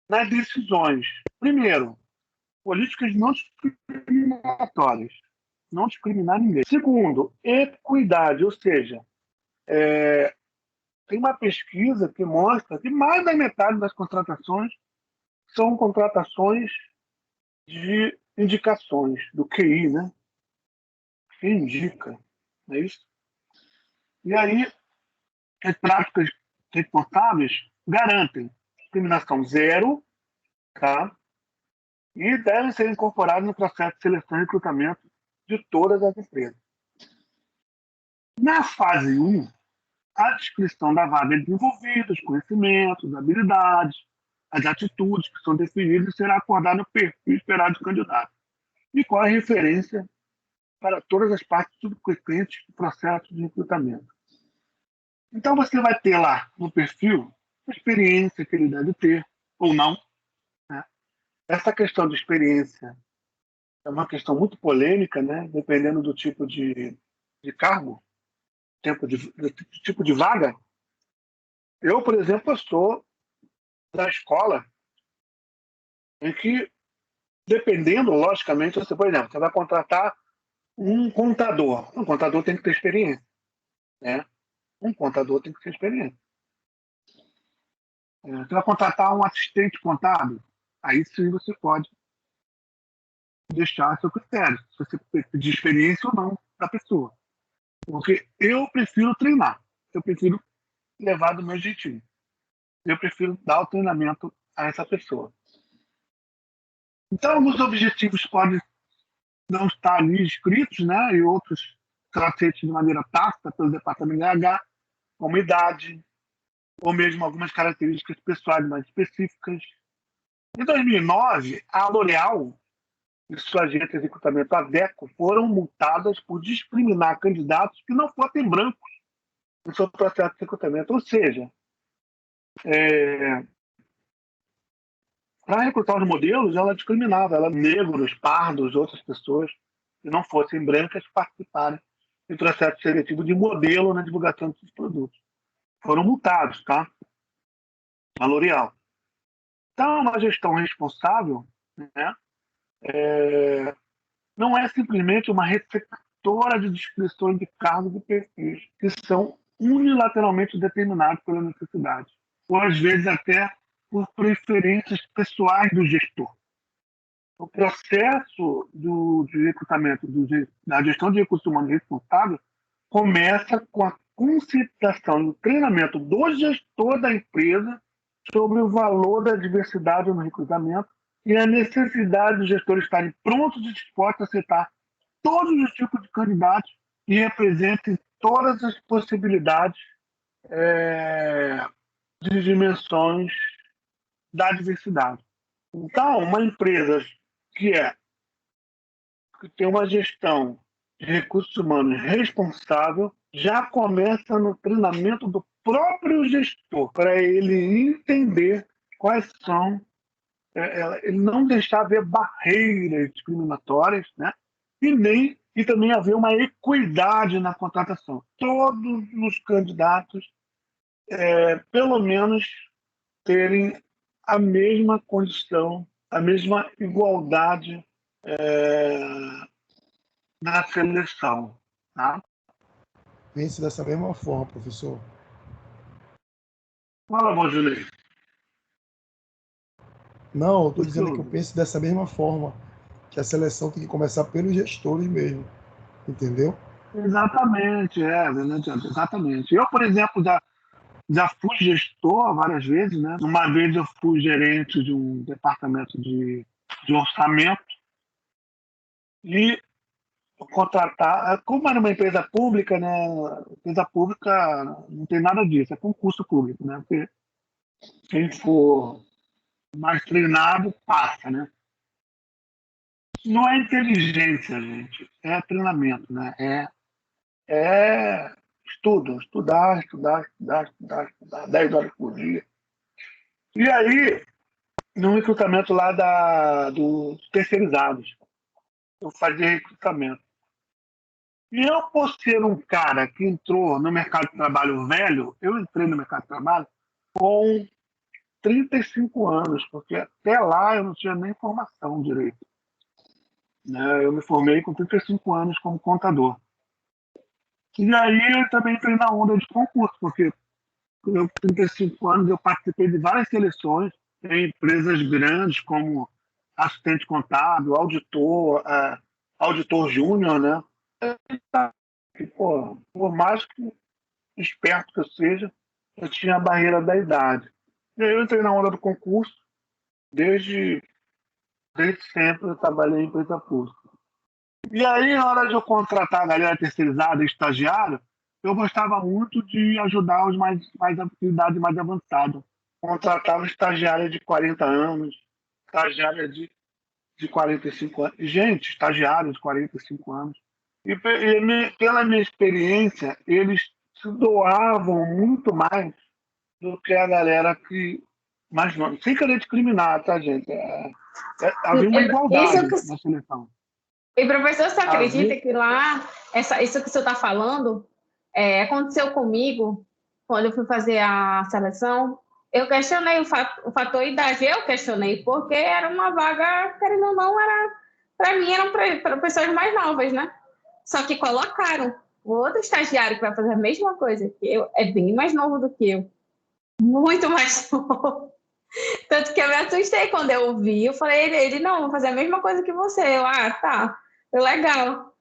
nas decisões. Primeiro, políticas não discriminatórias, não discriminar ninguém. Segundo, equidade, ou seja, tem uma pesquisa que mostra que mais da metade das contratações são contratações de indicações, do QI, né? Que indica, não é isso? E aí, as práticas responsáveis garantem discriminação zero, tá? E devem ser incorporadas no processo de seleção e recrutamento de todas as empresas. Na fase 1, a descrição da vaga é desenvolvida, os conhecimentos, as habilidades, as atitudes que são definidas e será acordado o perfil esperado do candidato. E qual é a referência para todas as partes subsequentes do processo de recrutamento. Então você vai ter lá no perfil a experiência que ele deve ter, ou não. Né? Essa questão de experiência é uma questão muito polêmica, né? Dependendo do tipo de cargo, do tipo de vaga. Eu, por exemplo, sou da escola em que, dependendo, logicamente, você, por exemplo, você vai contratar um contador. Um contador tem que ter experiência, né? Um contador tem que ter experiência. Você vai contratar um assistente contábil, aí sim você pode deixar a seu critério, se você pedir experiência ou não da pessoa. Porque eu prefiro treinar, eu prefiro levar do meu jeitinho. Eu prefiro dar o treinamento a essa pessoa. Então, alguns objetivos podem não estar ali escritos, né? E outros serão feitos de maneira tácita pelo departamento de RH, como idade, ou mesmo algumas características pessoais mais específicas. Em 2009, a L'Oréal e sua agente de recrutamento, a DECO, foram multadas por discriminar candidatos que não fossem brancos no seu processo de recrutamento. Ou seja, para recrutar os modelos, ela discriminava, negros, pardos, outras pessoas que não fossem brancas participarem do processo seletivo de modelo na divulgação desses produtos. Foram multados, tá? A L'Oréal. Então, uma gestão responsável, né, não é simplesmente uma receptora de descrições de cargos e perfis que são unilateralmente determinados pela necessidade, ou às vezes até por preferências pessoais do gestor. O processo de recrutamento da gestão de recursos humanos responsável começa com a conscientização e o treinamento do gestor da empresa sobre o valor da diversidade no recrutamento e a necessidade dos gestores estarem prontos e dispostos a aceitar todos os tipos de candidatos que representem todas as possibilidades de dimensões da diversidade. Então, uma empresa que tem uma gestão de recursos humanos responsável já começa no treinamento do próprio gestor, para ele entender quais são, ele não deixar haver barreiras discriminatórias, né? E também haver uma equidade na contratação. Todos os candidatos, pelo menos, terem a mesma condição, a mesma igualdade na seleção. Tá? Pense dessa mesma forma, professor. Fala, Valdir. Não, eu estou dizendo que eu penso dessa mesma forma, que a seleção tem que começar pelos gestores mesmo, entendeu? Exatamente, exatamente. Eu, por exemplo, já fui gestor várias vezes, né? Uma vez eu fui gerente de um departamento de orçamento e contratar, como era uma empresa pública, né? Empresa pública não tem nada disso, é concurso público, né? Porque quem for mais treinado passa, né? Não é inteligência, gente, é treinamento, né? É estudar 10 horas por dia. E aí, no recrutamento lá dos terceirizados, eu fazia recrutamento. E eu, por ser um cara que entrou no mercado de trabalho velho, eu entrei no mercado de trabalho com 35 anos, porque até lá eu não tinha nem formação direito. Né? Eu me formei com 35 anos como contador. E aí eu também entrei na onda de concurso, porque com 35 anos eu participei de várias seleções em empresas grandes como assistente contábil, auditor júnior, né? E, por mais que esperto que eu seja, eu tinha a barreira da idade. E aí eu entrei na onda do concurso, desde sempre eu trabalhei em empresa pública. E aí, na hora de eu contratar a galera terceirizada, estagiário, eu gostava muito de ajudar os mais idade mais avançada. Contratava estagiária de 40 anos, estagiária de 45 anos. Gente, estagiário de 45 anos. E pela minha experiência, eles se doavam muito mais do que a galera que mais não. Sem querer discriminar, tá, gente? Havia uma igualdade na seleção. E, professor, você acredita que lá, isso que o senhor está falando, aconteceu comigo quando eu fui fazer a seleção, eu questionei o fator idade. Eu questionei, porque era uma vaga, querendo ou não, para mim, eram para pessoas mais novas, né? Só que colocaram o outro estagiário que vai fazer a mesma coisa que eu, é bem mais novo do que eu. Muito mais novo. Tanto que eu me assustei quando eu vi. Eu falei, ele não, vou fazer a mesma coisa que você. Eu, tá, legal.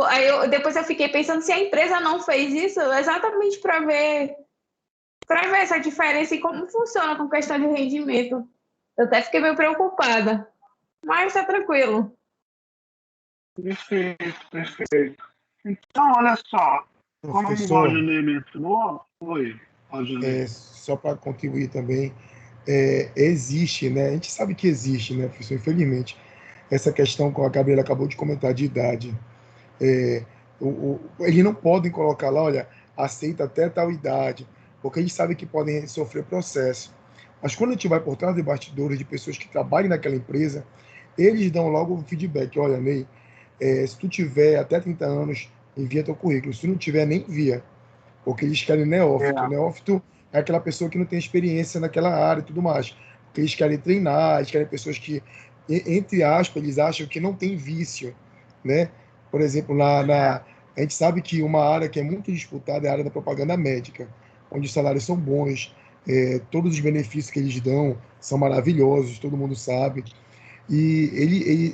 Aí depois eu fiquei pensando se a empresa não fez isso exatamente para ver essa diferença e como funciona com questão de rendimento. Eu até fiquei meio preocupada. Mas tá tranquilo. Perfeito, perfeito. Então, olha só, como o Valdinei mencionou, só para contribuir também, existe, né? A gente sabe que existe, né, professor? Infelizmente, essa questão que a Gabriela acabou de comentar de idade. Eles não podem colocar lá, olha, aceita até tal idade, porque eles sabem que podem sofrer processo. Mas quando a gente vai por trás de bastidores de pessoas que trabalham naquela empresa, eles dão logo o feedback, olha, Ney, se tu tiver até 30 anos, envia teu currículo. Se tu não tiver, nem envia. Porque eles querem neófito. Neófito é aquela pessoa que não tem experiência naquela área e tudo mais. Porque eles querem treinar, eles querem pessoas que, entre aspas, eles acham que não tem vício, né? Por exemplo, a gente sabe que uma área que é muito disputada é a área da propaganda médica, onde os salários são bons, todos os benefícios que eles dão são maravilhosos, todo mundo sabe. E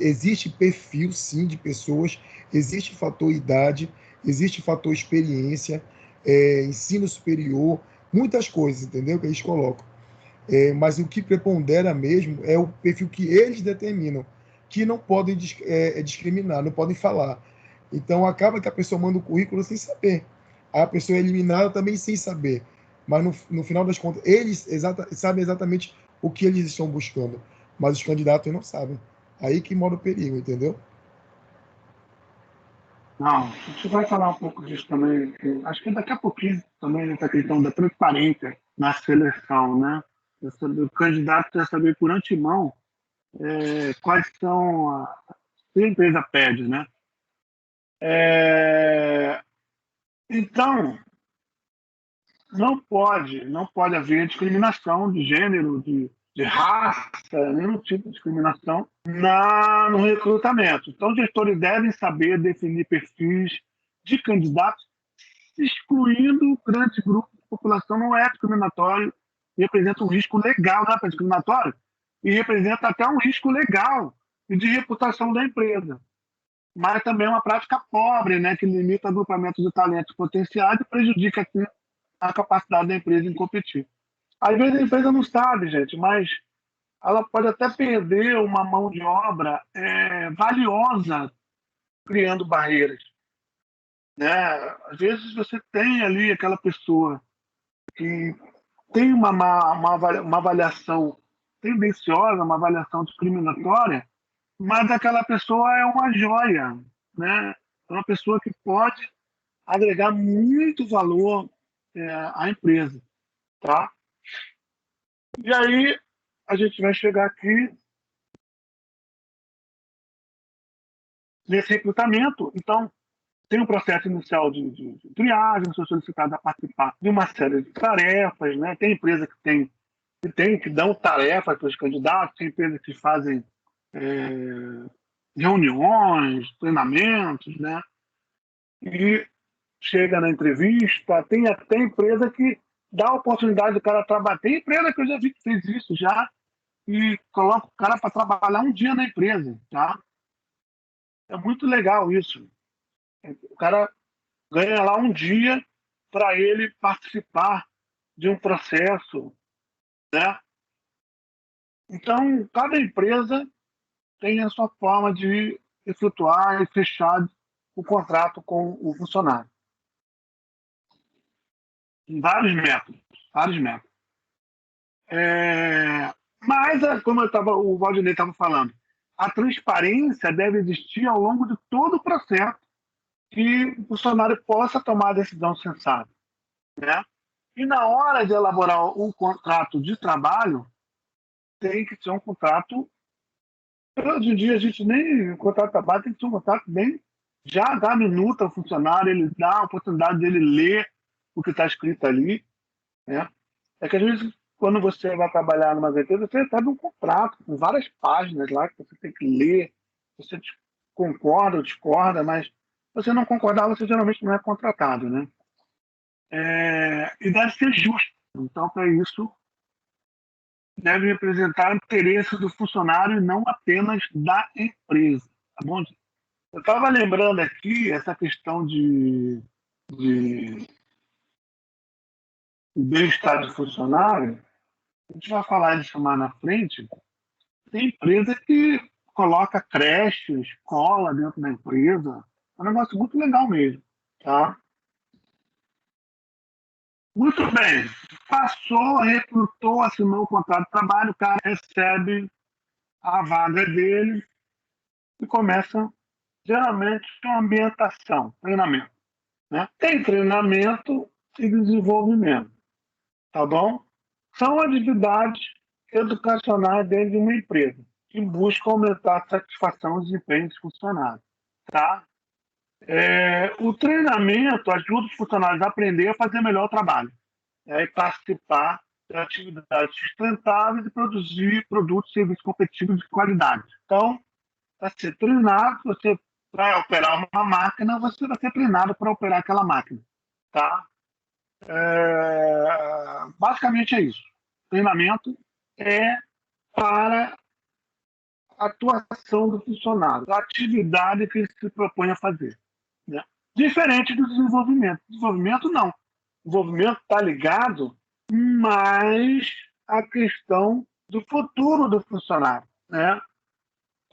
existe perfil, sim, de pessoas, existe fator idade, existe fator experiência, ensino superior, muitas coisas, entendeu? Que eles colocam. Mas o que prepondera mesmo é o perfil que eles determinam, que não podem discriminar, não podem falar. Então, acaba que a pessoa manda o currículo sem saber. A pessoa é eliminada também sem saber. Mas, no final das contas, eles sabem exatamente o que eles estão buscando. Mas os candidatos não sabem. Aí que mora o perigo, entendeu? Não, a gente vai falar um pouco disso também. Acho que daqui a pouquinho também essa questão da transparência na seleção, né? O candidato quer saber por antemão quais são se a empresa pede, né? Então, não pode haver discriminação de gênero, de raça, nenhum tipo de discriminação no recrutamento. Então, os gestores devem saber definir perfis de candidatos, excluindo grandes grupos de população. Não é discriminatório, representa um risco legal, não é discriminatório, e representa até um risco legal e de reputação da empresa. Mas também é uma prática pobre, né, que limita o agrupamento de talentos potenciais e prejudica assim, a capacidade da empresa em competir. Às vezes a empresa não sabe, gente, mas ela pode até perder uma mão de obra valiosa criando barreiras, né? Às vezes você tem ali aquela pessoa que tem uma avaliação tendenciosa, uma avaliação discriminatória, mas aquela pessoa é uma joia, né? É uma pessoa que pode agregar muito valor à empresa, tá? E aí a gente vai chegar aqui nesse recrutamento. Então, tem um processo inicial de triagem, sou solicitado a participar de uma série de tarefas, né? Tem empresa que dão tarefas para os candidatos, tem empresas que fazem reuniões, treinamentos, né? E chega na entrevista, tem até empresa que dá a oportunidade do cara trabalhar. Tem empresa que eu já vi que fez isso já, e coloca o cara para trabalhar um dia na empresa, tá? É muito legal isso. O cara ganha lá um dia para ele participar de um processo, né? Então, cada empresa tem a sua forma de efetuar e fechar o contrato com o funcionário. Vários métodos, vários métodos. Mas, como o Valdinei estava falando, a transparência deve existir ao longo de todo o processo, que o funcionário possa tomar a decisão sensata, né? E na hora de elaborar um contrato de trabalho, tem que ser um contrato. Hoje em dia, a gente nem. O contrato de trabalho tem que ser um contrato bem. Já dá minuta ao funcionário, ele dá a oportunidade dele ler o que está escrito ali, né? É que às vezes, quando você vai trabalhar numa empresa, você recebe um contrato com várias páginas lá que você tem que ler, você concorda ou discorda, mas se você não concordar, você geralmente não é contratado, né? E deve ser justo. Então, para isso, deve representar o interesse do funcionário e não apenas da empresa. Tá bom? Eu estava lembrando aqui essa questão de bem-estar do funcionário. A gente vai falar disso mais na frente. Tem empresa que coloca creche, escola dentro da empresa. É um negócio muito legal mesmo. Tá? Muito bem. Passou, recrutou, assinou o contrato de trabalho, o cara recebe a vaga dele e começa, geralmente, uma ambientação, treinamento. Né? Tem treinamento e desenvolvimento, tá bom? São atividades educacionais dentro de uma empresa que buscam aumentar a satisfação e desempenho dos funcionários, tá? O treinamento ajuda os funcionários a aprender a fazer melhor o trabalho, e participar de atividades sustentáveis e produzir produtos e serviços competitivos de qualidade. Então, para ser treinado, você para operar uma máquina, você vai ser treinado para operar aquela máquina, tá? Basicamente é isso. Treinamento é para a atuação do funcionário, a atividade que ele se propõe a fazer. Né? Diferente do desenvolvimento. Desenvolvimento não. O desenvolvimento está ligado mais à questão do futuro do funcionário. Né?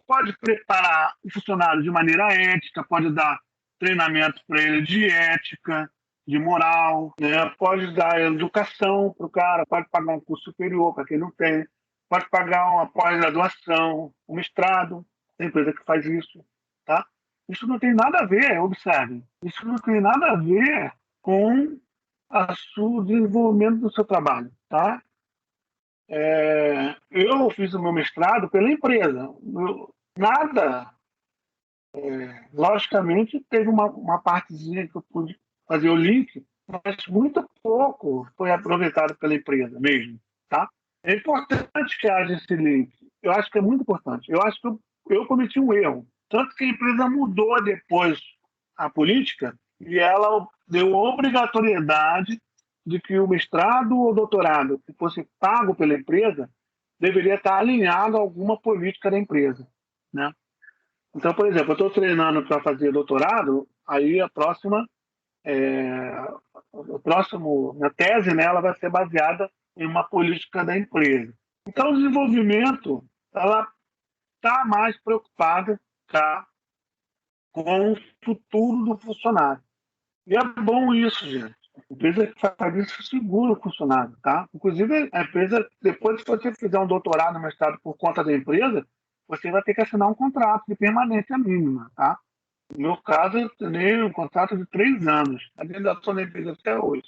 Pode preparar o funcionário de maneira ética, pode dar treinamento para ele de ética, de moral, né? Pode dar educação para o cara, pode pagar um curso superior para quem não tem, pode pagar uma pós-graduação, um mestrado, tem empresa que faz isso. Tá? Isso não tem nada a ver, observe, isso não tem nada a ver com o desenvolvimento do seu trabalho. Tá? Eu fiz o meu mestrado pela empresa. Nada, logicamente, teve uma partezinha que eu pude fazer o link, mas muito pouco foi aproveitado pela empresa mesmo, tá? É importante que haja esse link. Eu acho que é muito importante. Eu acho que eu cometi um erro. Tanto que a empresa mudou depois a política e ela deu obrigatoriedade de que o mestrado ou doutorado que fosse pago pela empresa deveria estar alinhado a alguma política da empresa, né? Então, por exemplo, eu estou treinando para fazer doutorado, aí minha tese, né, ela vai ser baseada em uma política da empresa. Então, o desenvolvimento, ela está mais preocupada, tá, com o futuro do funcionário. E é bom isso, gente. A empresa que faz isso segura o funcionário, tá? Inclusive, a empresa, depois, se você fizer um doutorado, um mestrado por conta da empresa, você vai ter que assinar um contrato de permanência mínima, tá? No meu caso, eu assinei um contrato de 3 anos. Ainda estou na empresa até hoje.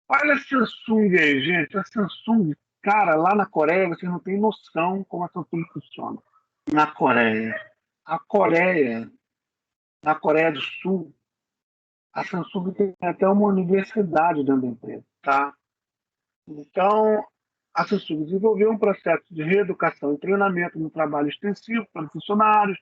Olha a Samsung aí, gente. A Samsung, cara, lá na Coreia, vocês não têm noção como a Samsung funciona. Na Coreia. A Coreia, na Coreia do Sul, a Samsung tem até uma universidade dentro da empresa, tá? Então, a Samsung desenvolveu um processo de reeducação e treinamento no trabalho extensivo para os funcionários,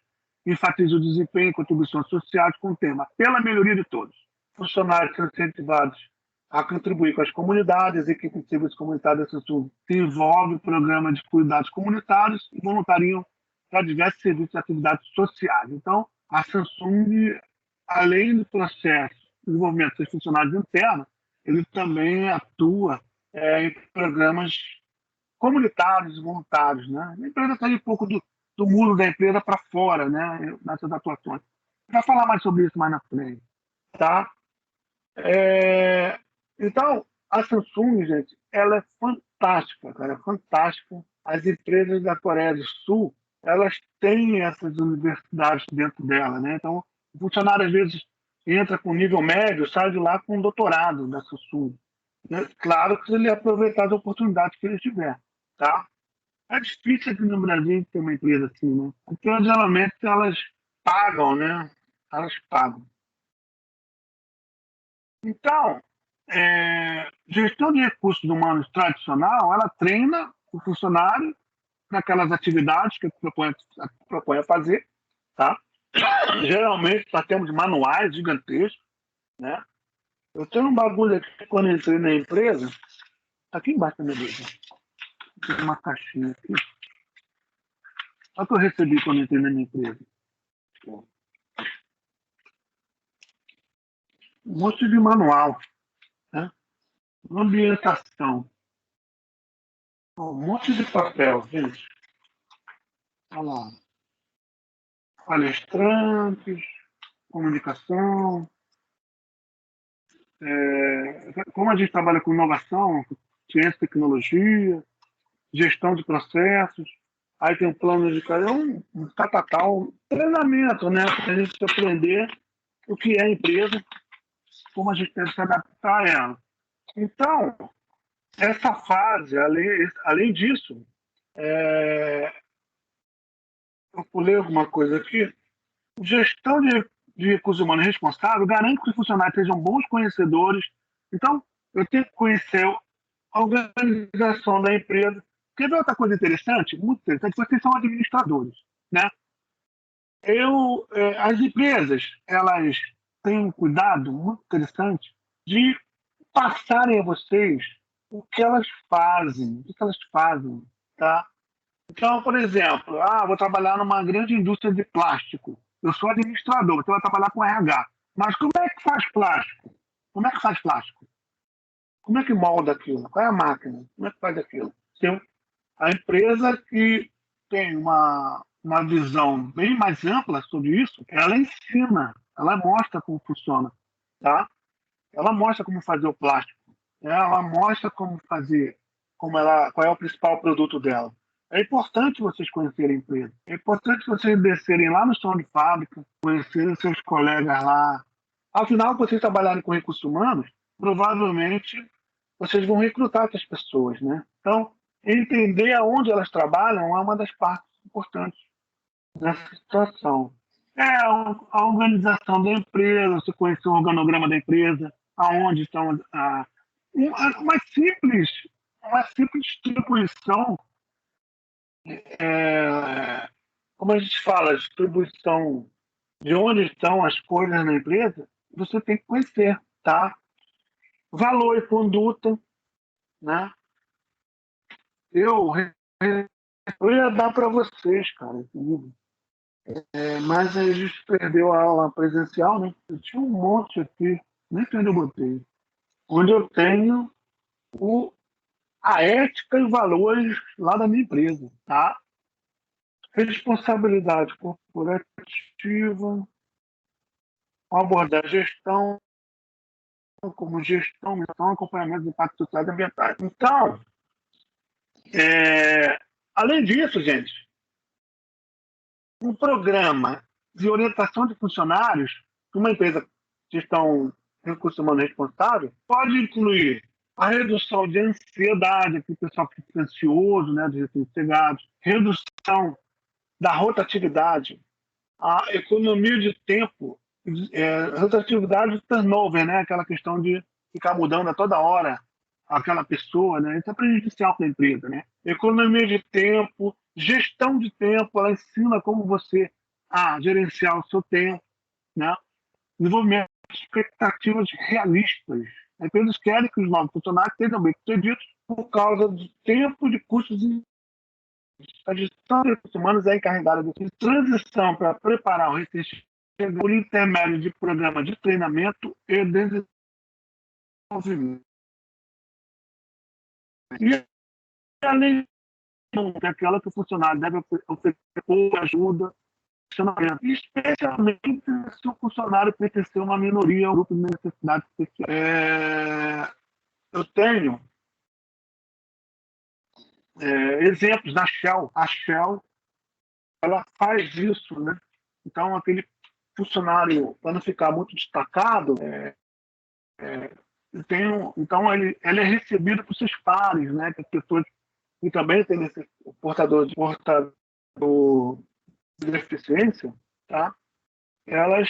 enfatiza o desempenho e contribuições sociais com o tema pela melhoria de todos. Funcionários são incentivados a contribuir com as comunidades, as equipes de serviços comunitários da Samsung desenvolve programas de cuidados comunitários e voluntariam para diversos serviços e atividades sociais. Então, a Samsung, além do processo de desenvolvimento dos funcionários internos, ele também atua em programas comunitários, voluntários. Né? A empresa sai um pouco do muro da empresa para fora, né? Nessas atuações. Vai falar mais sobre isso mais na frente. Tá? Então, a Samsung, gente, ela é fantástica, cara, é fantástica. As empresas da Coreia do Sul, elas têm essas universidades dentro dela, né? Então, o funcionário, às vezes, entra com nível médio, sai de lá com um doutorado da Samsung. Né? Claro que se ele aproveitar as oportunidades que ele tiver, tá? É difícil aqui no Brasil ter uma empresa assim, né? Porque, geralmente, elas pagam, né? Elas pagam. Então, gestão de recursos humanos tradicional, ela treina o funcionário naquelas atividades que propõe a fazer, tá? Geralmente nós temos manuais gigantescos, né? Eu tenho um bagulho aqui quando eu entrei na empresa, tá aqui embaixo da minha mesa. Tem uma caixinha aqui. Olha o que eu recebi quando eu entrei na minha empresa. Um monte de manual, né? Ambientação. Um monte de papel, gente. Olha lá. Palestrantes, comunicação. Como a gente trabalha com inovação, ciência e tecnologia, gestão de processos, aí tem um plano de carreira, um catatal, treinamento, né? Para a gente aprender o que é a empresa, como a gente deve se adaptar a ela. Então, essa fase, além disso, eu pulei alguma coisa aqui, gestão de recursos humanos responsável garante que os funcionários sejam bons conhecedores. Então, eu tenho que conhecer a organização da empresa. Quer ver outra coisa interessante? Muito interessante, vocês são administradores, né? As empresas, elas têm um cuidado muito interessante de passarem a vocês o que elas fazem, tá? Então, por exemplo, vou trabalhar numa grande indústria de plástico. Eu sou administrador, você vai trabalhar com RH. Mas como é que faz plástico? Como é que faz plástico? Como é que molda aquilo? Qual é a máquina? Como é que faz aquilo? Então, a empresa que tem uma visão bem mais ampla sobre isso, ela ensina, ela mostra como funciona, tá? Ela mostra como fazer o plástico, ela mostra como fazer, qual é o principal produto dela. É importante vocês conhecerem a empresa. É importante vocês descerem lá no chão de fábrica, conhecerem seus colegas lá. Afinal, vocês trabalharem com recursos humanos, provavelmente vocês vão recrutar essas pessoas, né? Então, entender aonde elas trabalham é uma das partes importantes nessa situação. A organização da empresa, você conhecer o organograma da empresa, aonde estão uma simples distribuição, como a gente fala, distribuição de onde estão as coisas na empresa, você tem que conhecer, tá? Valor e conduta, né? Eu ia dar para vocês, cara, esse livro. Mas a gente perdeu a aula presencial, né? Eu tinha um monte aqui, nem sei onde eu botei, onde eu tenho a ética e valores lá da minha empresa, tá? Responsabilidade corporativa, abordar gestão, como gestão, acompanhamento de impactos sociais e ambientais. Então, além disso, gente, um programa de orientação de funcionários que uma empresa de gestão de recursos humanos responsável pode incluir a redução de ansiedade, que o pessoal fica ansioso, né, de recém-chegados, redução da rotatividade, a economia de tempo, rotatividade de turnover, né, aquela questão de ficar mudando a toda hora aquela pessoa, né, isso é prejudicial para a empresa, né? Economia de tempo, gestão de tempo, ela ensina como você gerenciar o seu tempo, né? Desenvolvimento de expectativas realistas. As empresas querem que os novos funcionários sejam bem sucedidos por causa do tempo de custos. A gestão de recursos humanos é encarregada de transição para preparar o recém-chegado por intermédio de programa de treinamento e desenvolvimento. E, além de aquela que o funcionário deve oferecer ajuda, especialmente se o funcionário pertencer a uma minoria ou grupo de necessidade especial. Eu tenho exemplos da Shell. A Shell, ela faz isso, né? Então, aquele funcionário, para não ficar muito destacado, então ele é recebido por seus pares, né? Que as pessoas que também têm esse portador de deficiência, tá? Elas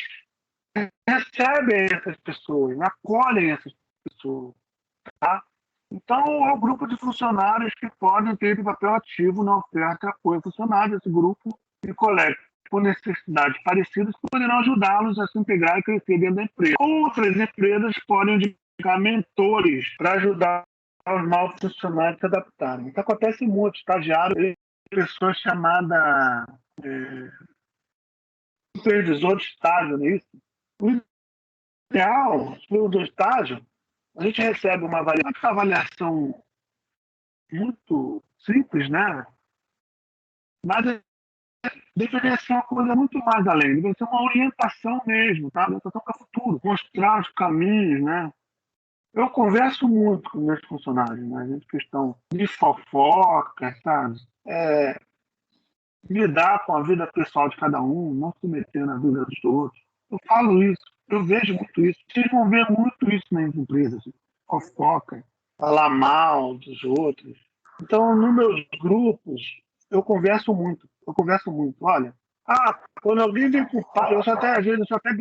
recebem essas pessoas, acolhem essas pessoa, tá? Então, é um grupo de funcionários que podem ter papel ativo na oferta e apoio a funcionários. Esse grupo de colegas com necessidades parecidas que poderão ajudá-los a se integrar e crescer dentro da empresa. Outras empresas podem indicar mentores para ajudar os novos funcionários a se adaptarem. Isso acontece muito. Estagiário, pessoas chamadas supervisor de estágio, não é isso? O ideal, supervisor de estágio, a gente recebe uma avaliação muito simples, né? Mas deveria ser uma coisa muito mais além, deveria ser uma orientação mesmo, tá? Orientação para o futuro, mostrar os caminhos, né? Eu converso muito com meus funcionários, né? A gente questão de fofoca, sabe? Lidar com a vida pessoal de cada um, não se meter na vida dos outros. Eu falo isso, eu vejo muito isso. Vocês vão ver muito isso nas empresas. Fofoca, falar mal dos outros. Então, nos meus grupos, eu converso muito. Olha, quando alguém vem com pai, às vezes eu sou até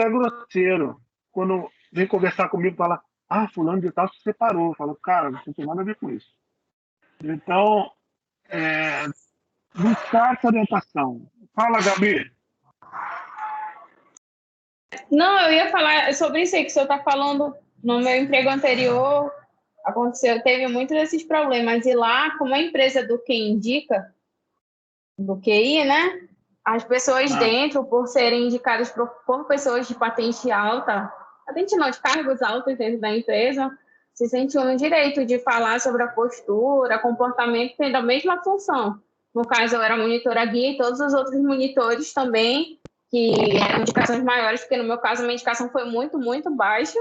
grosseiro. Quando vem conversar comigo, fala, fulano de tal se separou. Eu falo, cara, não tem nada a ver com isso. Então, buscar essa orientação. Fala, Gabi. Não, eu ia falar sobre isso aí que o senhor está falando. No meu emprego anterior, teve muitos desses problemas. E lá, como a empresa do Quem Indica, do QI, né? As pessoas dentro, por serem indicadas por pessoas de patente alta, patente não, de cargos altos dentro da empresa, se sentiam no direito de falar sobre a postura, comportamento, tendo a mesma função. No caso, eu era monitora guia e todos os outros monitores também, que eram indicações maiores, porque no meu caso a minha indicação foi muito, muito baixa,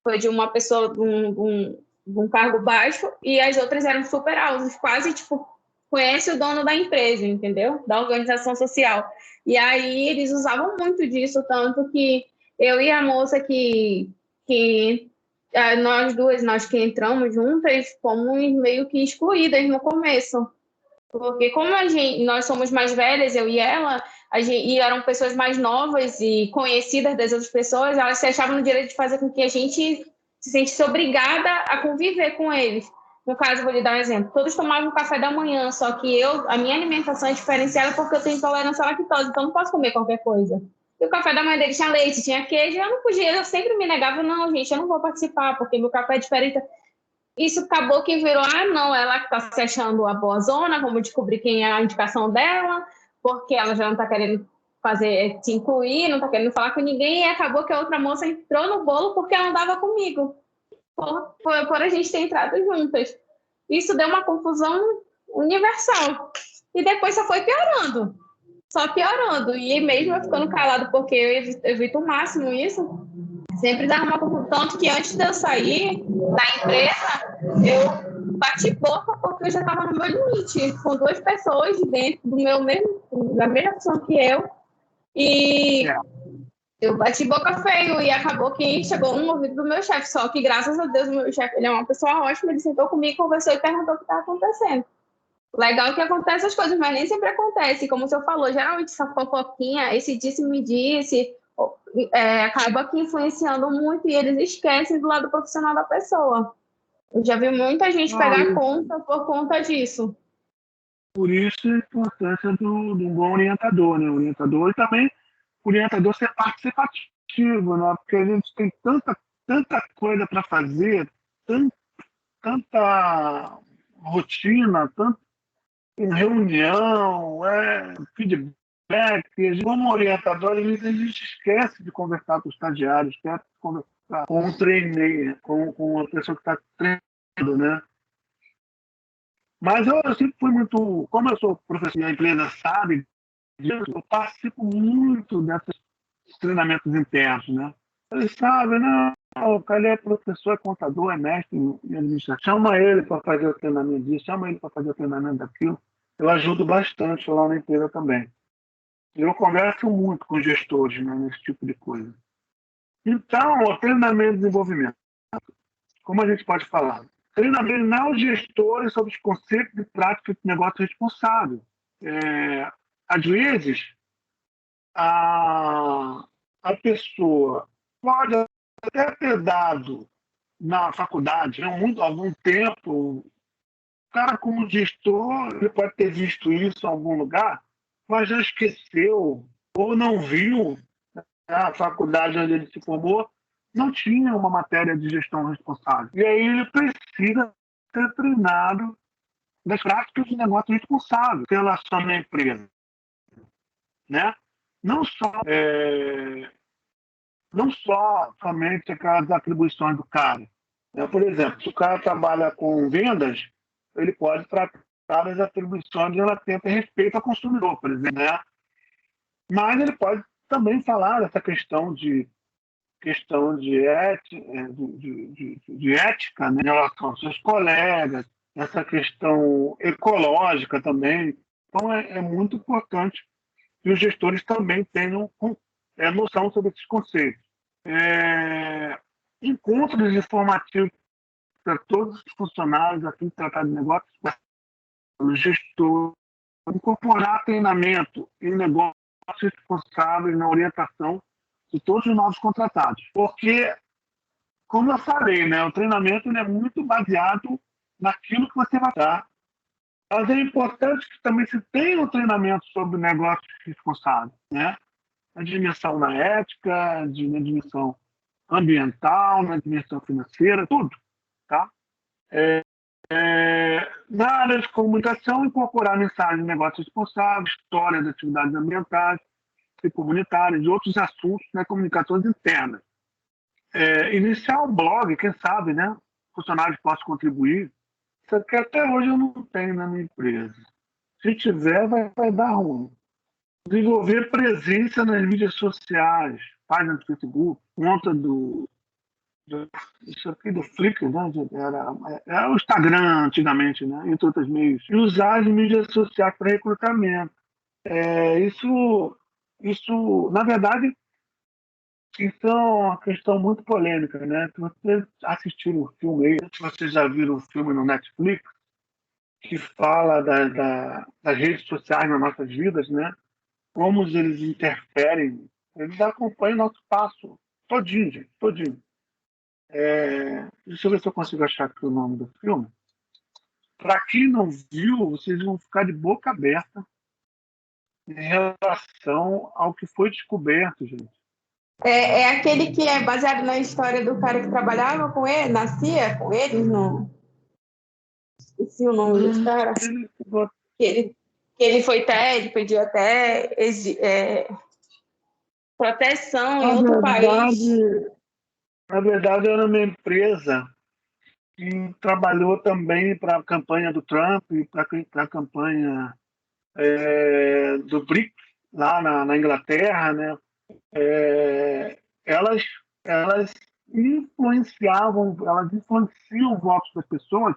foi de uma pessoa de um cargo baixo, e as outras eram super altas, quase, tipo, conhece o dono da empresa, entendeu? Da organização social. E aí eles usavam muito disso, tanto que eu e a moça que nós que entramos juntas, fomos meio que excluídas no começo. Porque como nós somos mais velhas, eu e ela, e eram pessoas mais novas e conhecidas das outras pessoas, elas se achavam no direito de fazer com que a gente se sentisse obrigada a conviver com eles. No caso, vou lhe dar um exemplo. Todos tomavam café da manhã, só que a minha alimentação é diferenciada porque eu tenho intolerância à lactose, então não posso comer qualquer coisa. E o café da manhã dele tinha leite, tinha queijo, eu não podia, eu sempre me negava, não, gente, eu não vou participar, porque meu café é diferente. Isso acabou que virou, não, ela que está se achando a boa zona, vamos descobrir quem é a indicação dela, porque ela já não está querendo se incluir, não está querendo falar com ninguém, e acabou que a outra moça entrou no bolo porque ela andava comigo, por a gente ter entrado juntas. Isso deu uma confusão universal. E depois só foi piorando. E mesmo eu ficando calado, porque eu evito o máximo isso, sempre dava uma confusão. Tanto que antes de eu sair da empresa, eu bati boca porque eu já estava no meu limite, com 2 pessoas dentro da mesma função que eu. E eu bati boca feio e acabou que chegou um ouvido do meu chefe. Só que, graças a Deus, o meu chefe, ele é uma pessoa ótima, ele sentou comigo, conversou e perguntou o que estava acontecendo. Legal que acontece as coisas, mas nem sempre acontece. Como o senhor falou, geralmente essa fofoquinha, esse disse-me-disse, acaba aqui influenciando muito e eles esquecem do lado profissional da pessoa. Eu já vi muita gente pegar conta por conta disso. Por isso a importância de um bom orientador, né? Orientador e também orientador ser participativo, né? Porque a gente tem tanta coisa para fazer, tanta rotina, tanta reunião, feedback. Como orientador, a gente esquece de conversar com os estagiários, esquece de conversar com um trainee, com a pessoa que está treinando, né? Mas eu sempre fui muito... Como eu sou professor e a empresa sabe disso, eu participo muito desses treinamentos internos, né? Eles sabem, não, o cara é professor, é contador, é mestre em administração. Chama ele para fazer o treinamento disso, chama ele para fazer o treinamento daquilo. Eu ajudo bastante lá na empresa também. Eu converso muito com os gestores, né, nesse tipo de coisa. Então, o treinamento e desenvolvimento. Como a gente pode falar? Treinamento aos gestores sobre os conceitos de prática de negócio responsável. Às vezes, a pessoa pode até ter dado na faculdade, há algum tempo, o cara como gestor, ele pode ter visto isso em algum lugar, mas já esqueceu ou não viu, né, a faculdade onde ele se formou não tinha uma matéria de gestão responsável. E aí ele precisa ser treinado das práticas de negócio responsável em relação à empresa, né? Não só, não só somente aquelas atribuições do cara. Né? Por exemplo, se o cara trabalha com vendas, ele pode tratar das atribuições de relativa respeito ao consumidor, por exemplo, né? Mas ele pode também falar dessa questão de ética, né, em relação aos seus colegas, essa questão ecológica também. Então, é muito importante que os gestores também tenham noção sobre esses conceitos. Encontros informativos para todos os funcionários aqui do Tratado de Negócios, o gestor, incorporar treinamento em negócios responsáveis na orientação de todos os novos contratados. Porque, como eu falei, né, o treinamento é muito baseado naquilo que você vai dar. Mas é importante que também se tenha um treinamento sobre negócios responsáveis, né? Na dimensão na ética, na dimensão ambiental, na dimensão financeira, tudo. Tá? Na área de comunicação, incorporar mensagens de negócios responsáveis, história das atividades ambientais e comunitárias, e outros assuntos na comunicações internas. Iniciar um blog, quem sabe, né? Funcionários possam contribuir. Isso aqui até hoje eu não tenho na minha empresa. Se tiver, vai dar ruim. Desenvolver presença nas mídias sociais, página do Facebook, conta isso aqui do Flickr, né? Era o Instagram antigamente, né? Entre outros meios. E usar as mídias sociais para recrutamento. Isso, na verdade, isso é uma questão muito polêmica, né? Se vocês assistiram o filme, se vocês já viram o filme no Netflix, que fala das redes sociais nas nossas vidas, né? Como eles interferem, eles acompanham o nosso passo todinho, gente, todinho. Deixa eu ver se eu consigo achar aqui o nome do filme. Para quem não viu, vocês vão ficar de boca aberta em relação ao que foi descoberto, gente. É aquele que é baseado na história do cara que trabalhava com ele, na CIA, com eles, não? Esqueci o nome desse cara. Que ele foi ele pediu até proteção em outro país. Na verdade, era uma empresa que trabalhou também para a campanha do Trump e para a campanha do BRICS, lá na Inglaterra, né? Elas influenciam o voto das pessoas,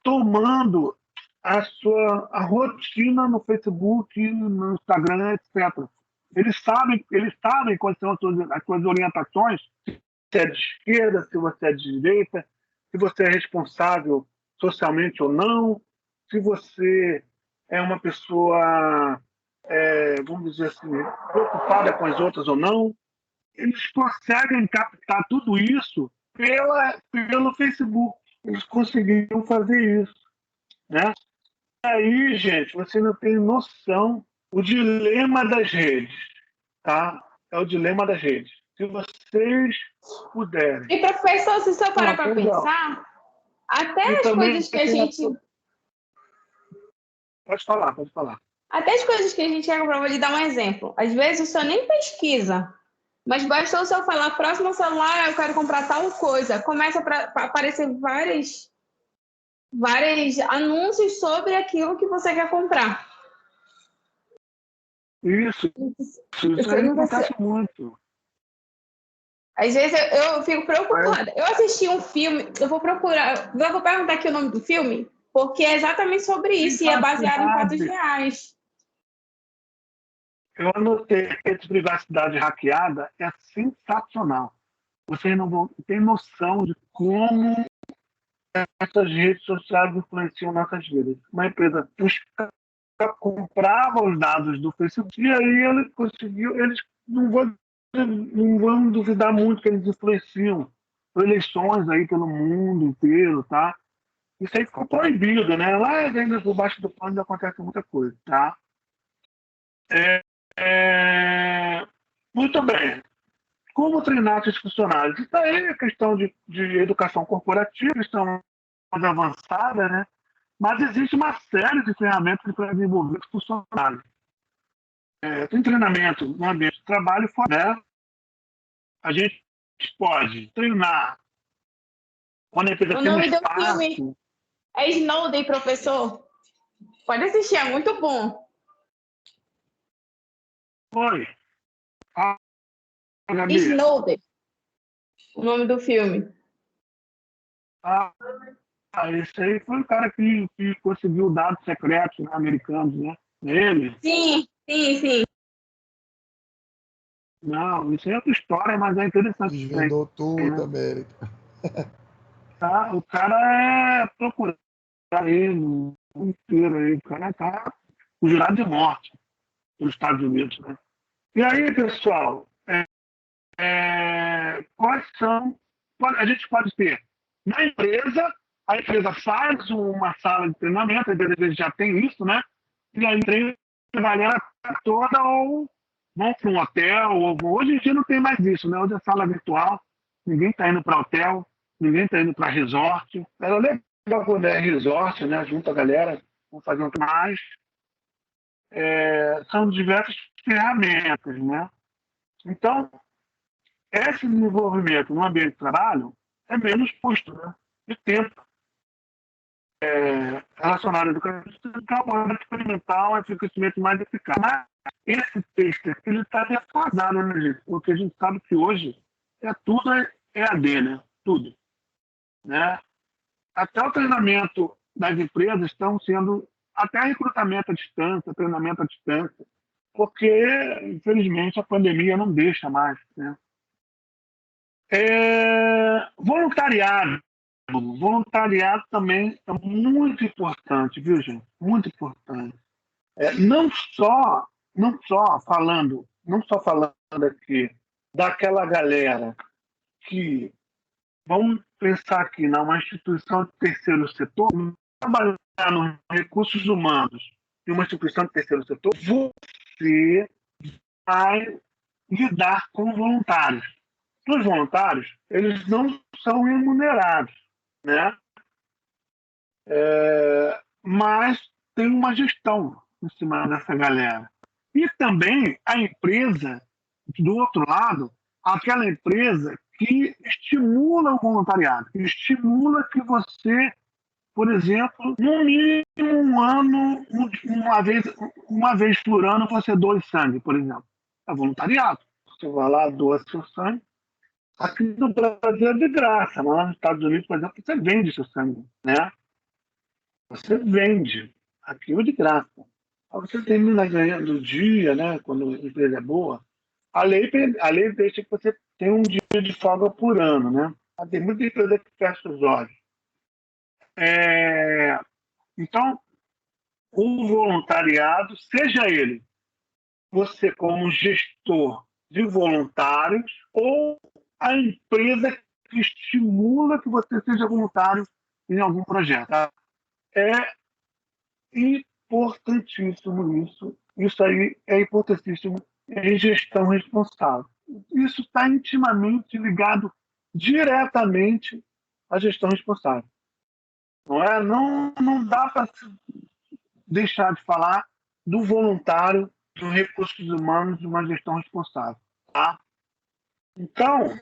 tomando a rotina no Facebook, no Instagram, etc. Eles sabem quais são as suas orientações, se é de esquerda, se você é de direita, se você é responsável socialmente ou não, se você é uma pessoa, vamos dizer assim, preocupada com as outras ou não. Eles conseguem captar tudo isso pelo Facebook. Eles conseguiram fazer isso, né? Aí, gente, você não tem noção o dilema das redes, tá? É o dilema das redes. Se vocês puderem... E, professor, se você parar para pensar, até as coisas que a gente... Pode falar. Até as coisas que a gente compra, vou lhe dar um exemplo. Às vezes o senhor nem pesquisa, mas bastou o senhor falar, próximo celular, eu quero comprar tal coisa. Começa a aparecer vários anúncios sobre aquilo que você quer comprar. Isso acontece muito. Às vezes eu fico preocupada. Eu assisti um filme, eu vou perguntar aqui o nome do filme, porque é exatamente sobre isso e é baseado em fatos reais. Eu anotei que a privacidade hackeada é sensacional. Vocês não têm noção de como essas redes sociais influenciam nossas vidas. Uma empresa comprava os dados do Facebook e aí eles não vou não vamos duvidar muito que eles influenciam eleições aí pelo mundo inteiro, tá? Isso aí ficou proibido, né? Lá ainda por baixo do pano ainda acontece muita coisa, tá? É, muito bem. Como treinar esses funcionários? Isso aí é questão de educação corporativa, questão mais avançada, né? Mas existe uma série de ferramentas para desenvolver os funcionários. Tem treinamento no ambiente de trabalho, né? A gente pode treinar quando a empresa O tem um nome do espaço. filme é Snowden, professor. Pode assistir, é muito bom. Oi. Gabi. Snowden, o nome do filme. Esse aí foi o cara que conseguiu dados secretos, né, americanos, né? Ele. Sim. Não, isso é outra história, mas é interessante. Desvendou tudo, América. Tá? O cara é procurado aí no mundo inteiro aí. O cara tá jurado de morte nos Estados Unidos, né? E aí, pessoal, quais são... A gente pode ter na empresa, a empresa faz uma sala de treinamento, a empresa já tem isso, né? E aí treina a galera toda ou vão para um hotel. Hoje em dia não tem mais isso, né? Hoje é sala virtual, ninguém está indo para hotel, ninguém está indo para resort. Era legal quando é resort, né? Junta a galera, vão fazer um mais. São diversas ferramentas, né? Então, esse desenvolvimento no ambiente de trabalho é menos custo, né? De tempo. Relacionado à educação experimental, é o crescimento mais eficaz. Mas esse texto aqui, ele está defasado, né, gente? Porque a gente sabe que hoje tudo EAD, né? Tudo. Né? Até o treinamento das empresas estão sendo, até recrutamento à distância, treinamento à distância, porque, infelizmente, a pandemia não deixa mais, né? Voluntariado. Voluntariado também é muito importante, viu, gente? Muito importante. Não só falando aqui daquela galera que, vamos pensar aqui, numa instituição de terceiro setor, trabalhar nos recursos humanos de uma instituição de terceiro setor, você vai lidar com voluntários. Os voluntários, eles não são remunerados, né? Mas tem uma gestão em cima dessa galera. E também a empresa, do outro lado, aquela empresa que estimula o voluntariado, que estimula que você, por exemplo, no mínimo um ano, uma vez por ano, você doe sangue, por exemplo. É voluntariado. Você vai lá, doa seu sangue. Aqui no Brasil é de graça, mas lá nos Estados Unidos, por exemplo, você vende seu sangue, né? Você vende aquilo de graça. Aí você termina ganhando o dia, né? Quando a empresa é boa. A lei deixa que você tenha um dia de folga por ano, né? Mas tem muita empresa que fecha os olhos. Então, o voluntariado, seja ele você como gestor de voluntários ou a empresa que estimula que você seja voluntário em algum projeto. Tá? É importantíssimo isso. Isso aí é importantíssimo em gestão responsável. Isso está intimamente ligado diretamente à gestão responsável. Não dá para deixar de falar do voluntário, dos recursos humanos, de uma gestão responsável. Tá? Então,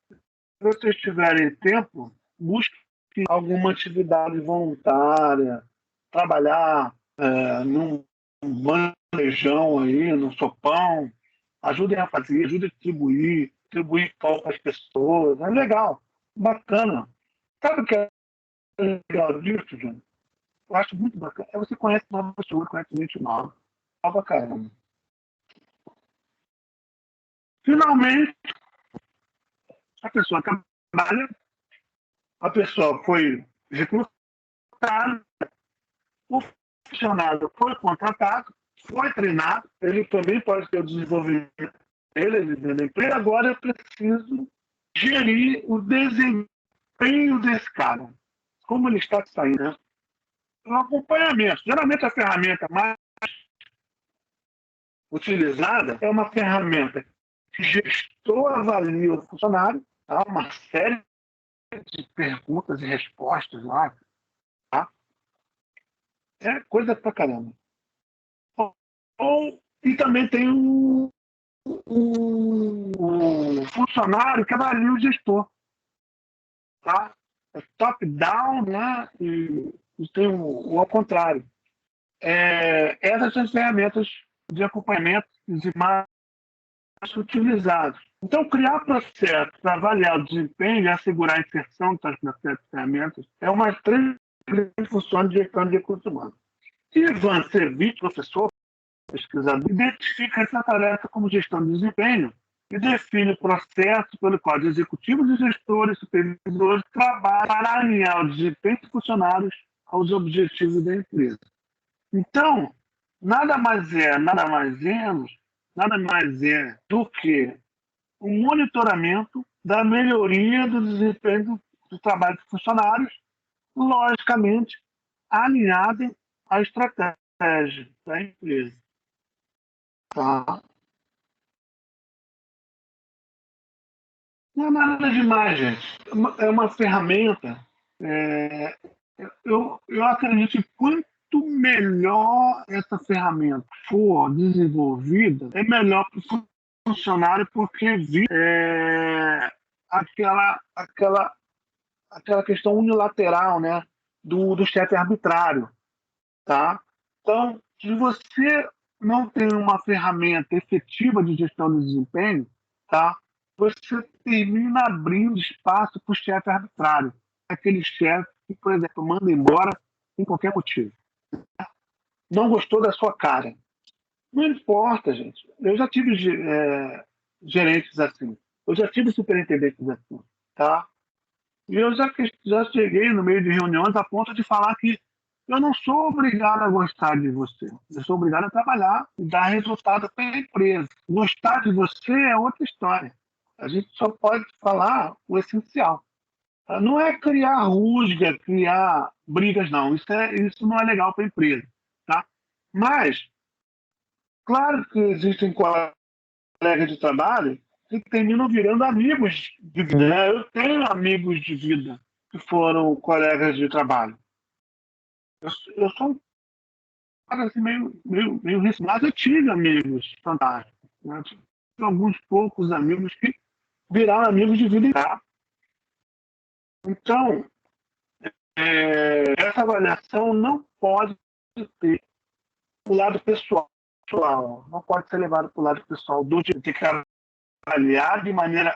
se vocês tiverem tempo, busque alguma atividade voluntária, trabalhar num bandejão aí, no sopão, ajudem a fazer, ajudem a distribuir pão para as pessoas. É legal, bacana. Sabe o que é legal disso, Júnior? Eu acho muito bacana. Você conhece uma pessoa, conhece gente nova. Nova caramba. Finalmente, a pessoa trabalha, a pessoa foi recrutada, o funcionário foi contratado, foi treinado, ele também pode ter o desenvolvimento ele dentro da empresa, agora eu preciso gerir o desempenho desse cara. Como ele está saindo, né? Um acompanhamento. Geralmente a ferramenta mais utilizada é uma ferramenta que o gestor avalia o funcionário, tá? Uma série de perguntas e respostas lá, tá? É coisa pra caramba. E também tem o funcionário que avalia o gestor, tá? É top-down, né? E tem o ao contrário. Essas são as ferramentas de acompanhamento de mais utilizados. Então, criar processos para avaliar o desempenho e assegurar a inserção das ferramentas é uma das três grandes funções de gestão de recursos humanos. Ivan Servit, professor, pesquisador, identifica essa tarefa como gestão de desempenho e define o processo pelo qual os executivos e gestores supervisores trabalham para alinhar o desempenho dos funcionários aos objetivos da empresa. Então, nada mais é do que o monitoramento da melhoria do desempenho do trabalho dos funcionários, logicamente alinhado à estratégia da empresa. Tá? Não é nada demais, gente. É uma ferramenta. Eu acredito que quanto melhor essa ferramenta for desenvolvida, é melhor para o funcionário, porque aquela questão unilateral, né, do chefe arbitrário, tá? Então, se você não tem uma ferramenta efetiva de gestão de desempenho, tá? Você termina abrindo espaço para o chefe arbitrário, aquele chefe que, por exemplo, manda embora sem qualquer motivo. Não gostou da sua cara. Não importa, gente. Eu já tive gerentes assim. Eu já tive superintendentes assim, tá? E eu já cheguei no meio de reuniões a ponto de falar que eu não sou obrigado a gostar de você. Eu sou obrigado a trabalhar e dar resultado para a empresa. Gostar de você é outra história. A gente só pode falar o essencial. Não é criar rusga, criar brigas, não. Isso não é legal para a empresa, tá? Mas, claro que existem colegas de trabalho que terminam virando amigos de vida, né? Eu tenho amigos de vida que foram colegas de trabalho. Eu sou um cara assim, meio risco, mas eu tive amigos fantásticos, né? Tive alguns poucos amigos que viraram amigos de vida. Tá? Então, essa avaliação não pode ter o lado pessoal, não pode ser levado para o lado pessoal do tem que avaliar de maneira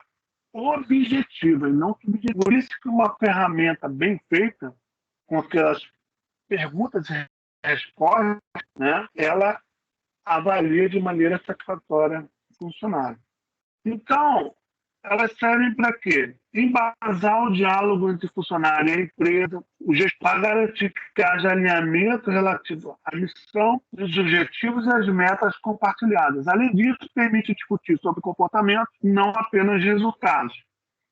objetiva e não subjetiva. Por isso que uma ferramenta bem feita, com aquelas perguntas e respostas, né, ela avalia de maneira satisfatória o funcionário. Então, elas servem para quê? Embasar o diálogo entre o funcionário e a empresa, o gestor, para garantir que haja alinhamento relativo à missão, os objetivos e as metas compartilhadas. Além disso, permite discutir sobre comportamento, não apenas resultados.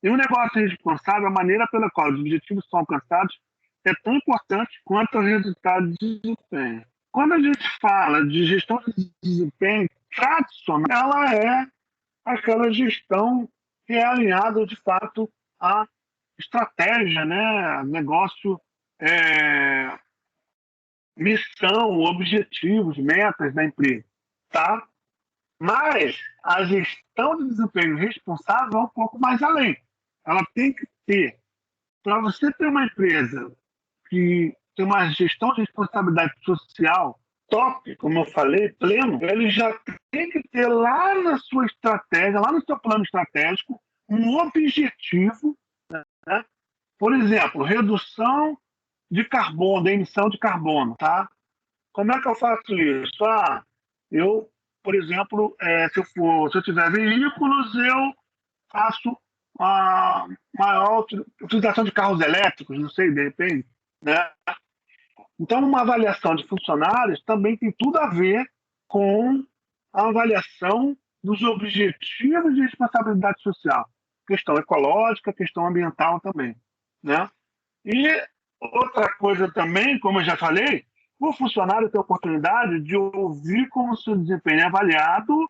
E o negócio responsável, a maneira pela qual os objetivos são alcançados, é tão importante quanto o resultado de desempenho. Quando a gente fala de gestão de desempenho tradicional, ela é aquela gestão que é alinhada, de fato, à estratégia, né? Negócio, missão, objetivos, metas da empresa. Tá? Mas a gestão de desempenho responsável é um pouco mais além. Ela tem que ter, para você ter uma empresa que tem uma gestão de responsabilidade social top, como eu falei, pleno, ele já tem que ter lá na sua estratégia, lá no seu plano estratégico, um objetivo, né? Por exemplo, redução de carbono, da emissão de carbono, tá? Como é que eu faço isso? Eu, por exemplo, se eu tiver veículos, eu faço a maior utilização de carros elétricos, não sei, de repente, né? Então, uma avaliação de funcionários também tem tudo a ver com a avaliação dos objetivos de responsabilidade social, questão ecológica, questão ambiental também, né? E outra coisa também, como eu já falei, o funcionário tem a oportunidade de ouvir como seu desempenho é avaliado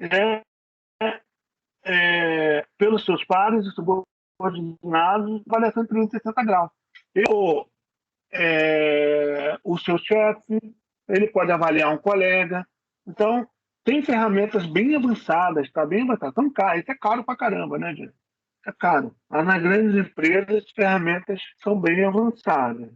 pelos seus pares e subordinados, avaliação de 360 graus. O seu chefe, ele pode avaliar um colega. Então, tem ferramentas bem avançadas, está bem avançado. Então, isso é caro pra caramba, né, gente? É caro. Mas nas grandes empresas, as ferramentas são bem avançadas.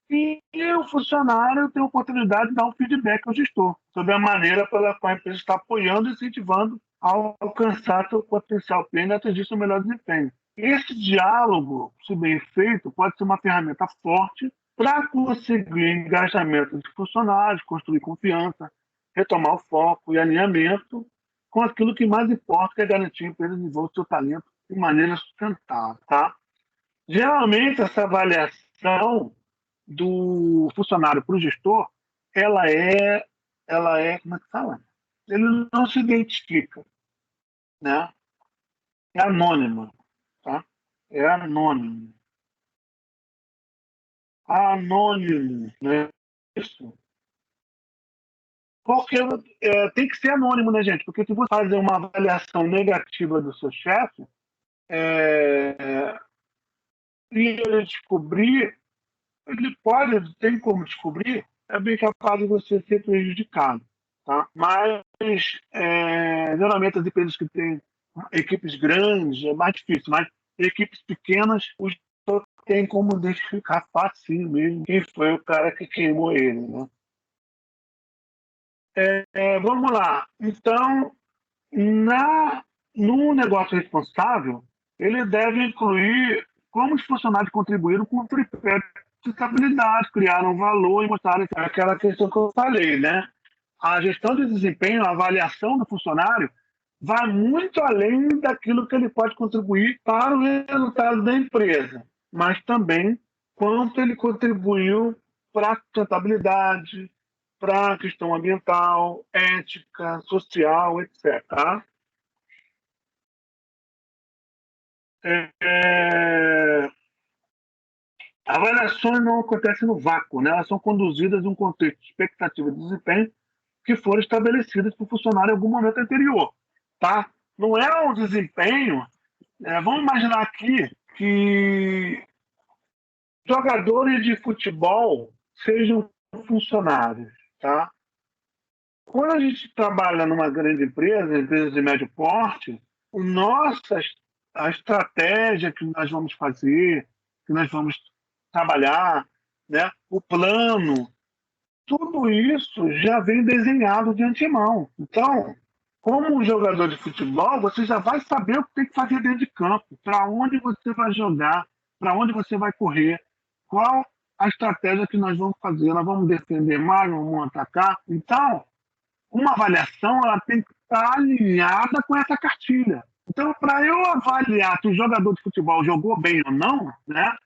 E o funcionário tem a oportunidade de dar um feedback ao gestor sobre a maneira pela qual a empresa está apoiando e incentivando a alcançar seu potencial pleno e atingir seu melhor desempenho. Esse diálogo, se bem feito, pode ser uma ferramenta forte para conseguir engajamento de funcionários, construir confiança, retomar o foco e alinhamento com aquilo que mais importa, que é garantir que a empresa desenvolva seu talento de maneira sustentável. Tá? Geralmente, essa avaliação do funcionário para o gestor, ela é, como é que fala? Ele não se identifica, né? É anônima, tá? É anônimo. Anônimo, né? Isso. Porque tem que ser anônimo, né, gente? Porque se você fazer uma avaliação negativa do seu chefe, e ele descobrir, tem como descobrir, é bem capaz de você ser prejudicado. Tá? Mas, geralmente, as empresas que têm equipes grandes é mais difícil, mas equipes pequenas, os tem como identificar facinho mesmo quem foi o cara que queimou ele. Né? Vamos lá. Então, no negócio responsável, ele deve incluir como os funcionários contribuíram com o tripé de estabilidade, criaram valor e mostraram aquela questão que eu falei, né? A gestão de desempenho, a avaliação do funcionário, vai muito além daquilo que ele pode contribuir para o resultado da empresa, mas também quanto ele contribuiu para a sustentabilidade, para a questão ambiental, ética, social, etc. Tá? Avaliações não acontecem no vácuo, né? Elas são conduzidas em um contexto de expectativa de desempenho que foram estabelecidas para o funcionário em algum momento anterior. Tá? Não é um desempenho. Vamos imaginar aqui que jogadores de futebol sejam funcionários. Tá? Quando a gente trabalha numa grande empresa, empresa de médio porte, a estratégia que nós vamos fazer, que nós vamos trabalhar, né? O plano, tudo isso já vem desenhado de antemão. Então, como um jogador de futebol, você já vai saber o que tem que fazer dentro de campo, para onde você vai jogar, para onde você vai correr, qual a estratégia que nós vamos fazer. Nós vamos defender mais, vamos atacar. Então, uma avaliação ela tem que estar alinhada com essa cartilha. Então, para eu avaliar se o jogador de futebol jogou bem ou não, né,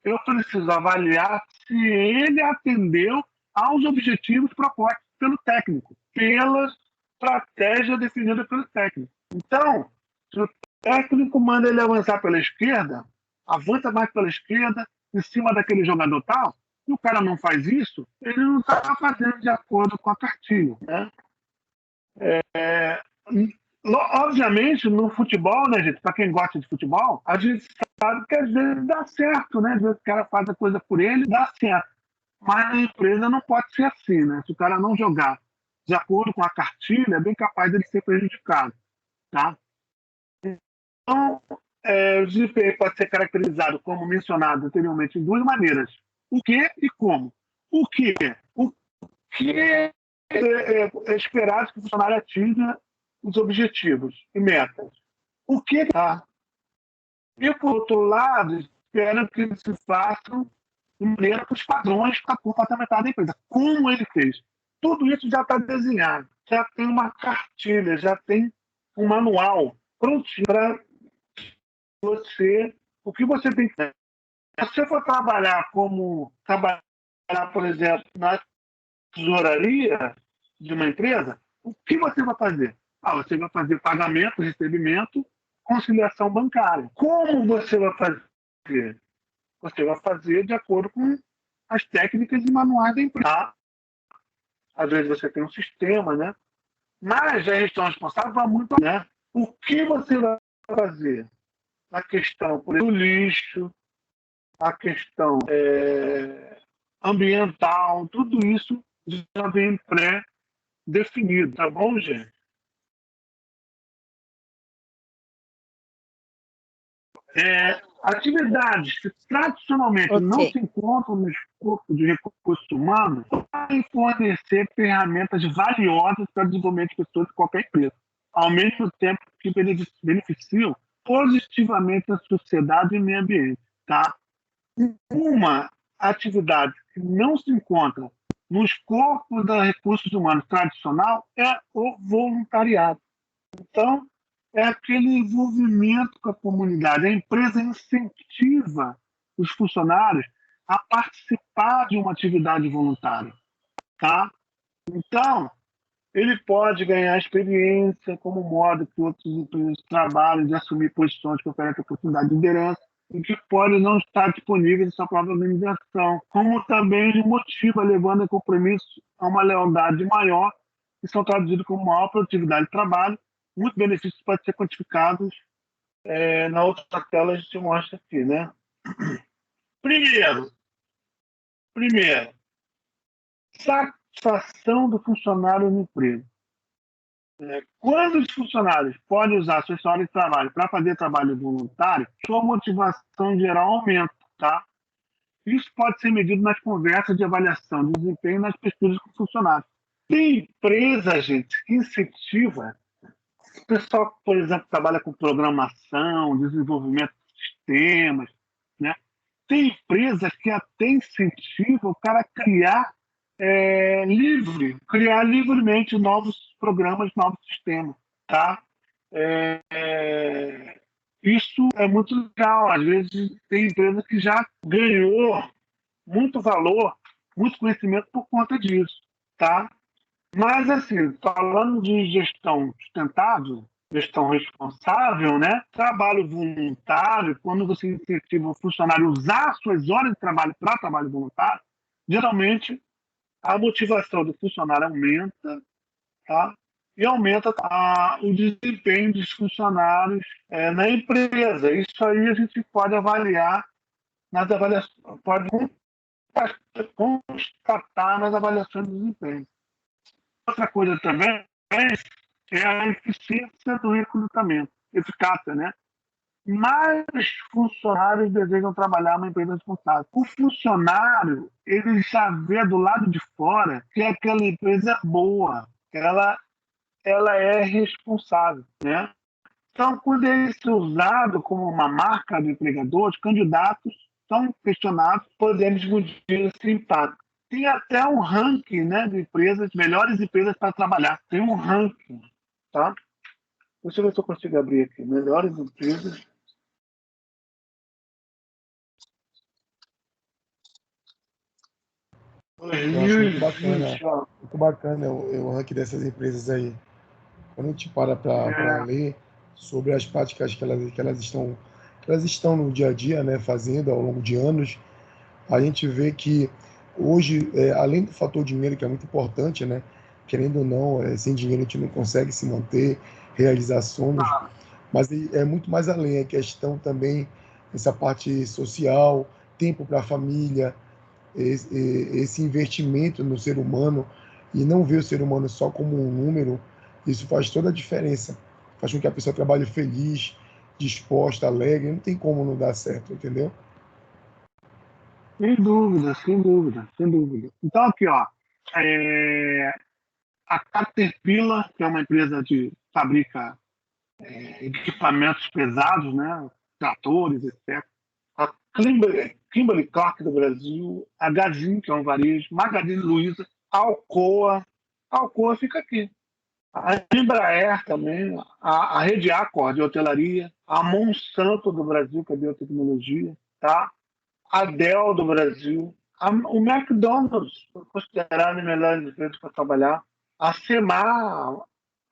eu preciso avaliar se ele atendeu aos objetivos propostos pelo técnico, pela estratégia definida pelo técnico. Então, se o técnico manda ele avançar pela esquerda, avança mais pela esquerda, em cima daquele jogador tal, e o cara não faz isso, ele não está fazendo de acordo com a cartilha. Né? Obviamente, no futebol, né, gente? Para quem gosta de futebol, a gente sabe que às vezes dá certo, né? Às vezes o cara faz a coisa por ele, dá certo. Mas a empresa não pode ser assim, né? Se o cara não jogar de acordo com a cartilha, é bem capaz de ele ser prejudicado, tá? Então, o desempenho pode ser caracterizado, como mencionado anteriormente, em duas maneiras: o que e como. O que? O que é esperado que o funcionário atinja os objetivos e metas. O que tá? E, por outro lado, espero que eles se façam de maneira que os padrões comportamentais da empresa. Como ele fez? Tudo isso já está desenhado, já tem uma cartilha, já tem um manual prontinho para você. O que você tem que fazer? Se você for trabalhar, por exemplo, na tesouraria de uma empresa, O que você vai fazer? Você vai fazer pagamento, recebimento, conciliação bancária. Como você vai fazer? Você vai fazer de acordo com as técnicas e manuais da empresa. Às vezes você tem um sistema, né? Mas a gestão responsável vai muito, né? O que você vai fazer? A questão, por exemplo, do lixo, a questão ambiental, tudo isso já vem pré-definido, tá bom, gente? Atividades que tradicionalmente não se encontram no escopo de recursos humanos podem fornecer ferramentas valiosas para o desenvolvimento de pessoas de qualquer empresa, ao mesmo tempo que beneficiam positivamente a sociedade e o meio ambiente. Tá? Uma atividade que não se encontra no escopo dos recursos humanos tradicional é o voluntariado. Então, é aquele envolvimento com a comunidade. A empresa incentiva os funcionários a participar de uma atividade voluntária. Tá? Então, ele pode ganhar experiência como modo que outras empresas trabalham de assumir posições que oferecem oportunidade de liderança e que pode não estar disponível em sua própria organização, como também ele motiva, levando em compromisso a uma lealdade maior, que são traduzidos como maior produtividade de trabalho. Muitos benefícios podem ser quantificados. Na outra tela a gente mostra aqui, né? Primeiro, satisfação do funcionário no emprego. Quando os funcionários podem usar suas horas de trabalho para fazer trabalho voluntário, sua motivação em geral aumenta, tá? Isso pode ser medido nas conversas de avaliação de desempenho e nas pesquisas com funcionários. Tem empresa, gente, que incentiva o pessoal, por exemplo, trabalha com programação, desenvolvimento de sistemas, né? Tem empresas que até incentivam o cara a criar criar livremente novos programas, novos sistemas, tá? Isso é muito legal. Às vezes tem empresa que já ganhou muito valor, muito conhecimento por conta disso, tá? Mas, assim, falando de gestão sustentável, gestão responsável, né? Trabalho voluntário, quando você incentiva o funcionário a usar suas horas de trabalho para trabalho voluntário, geralmente a motivação do funcionário aumenta, tá? E aumenta o desempenho dos funcionários na empresa. Isso aí a gente pode avaliar nas avaliações, pode constatar nas avaliações de desempenho. Outra coisa também é a eficiência do recrutamento, eficácia, né? Mais funcionários desejam trabalhar numa empresa responsável. O funcionário, ele já vê do lado de fora que aquela empresa é boa, ela é responsável, né? Então, quando ele é usado como uma marca do empregador, os candidatos são questionados, podemos medir esse impacto. Tem até um ranking, né, de empresas, melhores empresas para trabalhar. Tem um ranking, tá? Deixa eu ver se eu consigo abrir aqui. Melhores empresas. Eu acho muito bacana o ranking dessas empresas aí. Quando a gente para ler sobre as práticas que elas estão no dia a dia, né, fazendo ao longo de anos, a gente vê que hoje, além do fator dinheiro, que é muito importante, né, querendo ou não, sem dinheiro a gente não consegue se manter, realizar sonhos, mas é muito mais além, a questão também, essa parte social, tempo para a família, esse investimento no ser humano e não ver o ser humano só como um número, isso faz toda a diferença. Faz com que a pessoa trabalhe feliz, disposta, alegre. Não tem como não dar certo, entendeu? Sem dúvida, sem dúvida, sem dúvida. Então, aqui, ó, a Caterpillar, que é uma empresa que fabrica equipamentos pesados, né, tratores, etc. A Kimberly-Clark do Brasil, a Gazin, que é um varejo, Magazine Luiza, a Alcoa fica aqui. A Embraer também, a Rede Accor de hotelaria, a Monsanto do Brasil, que é biotecnologia, tá? A Dell do Brasil, o McDonald's, considerado melhores empresas para trabalhar, A CEMAR,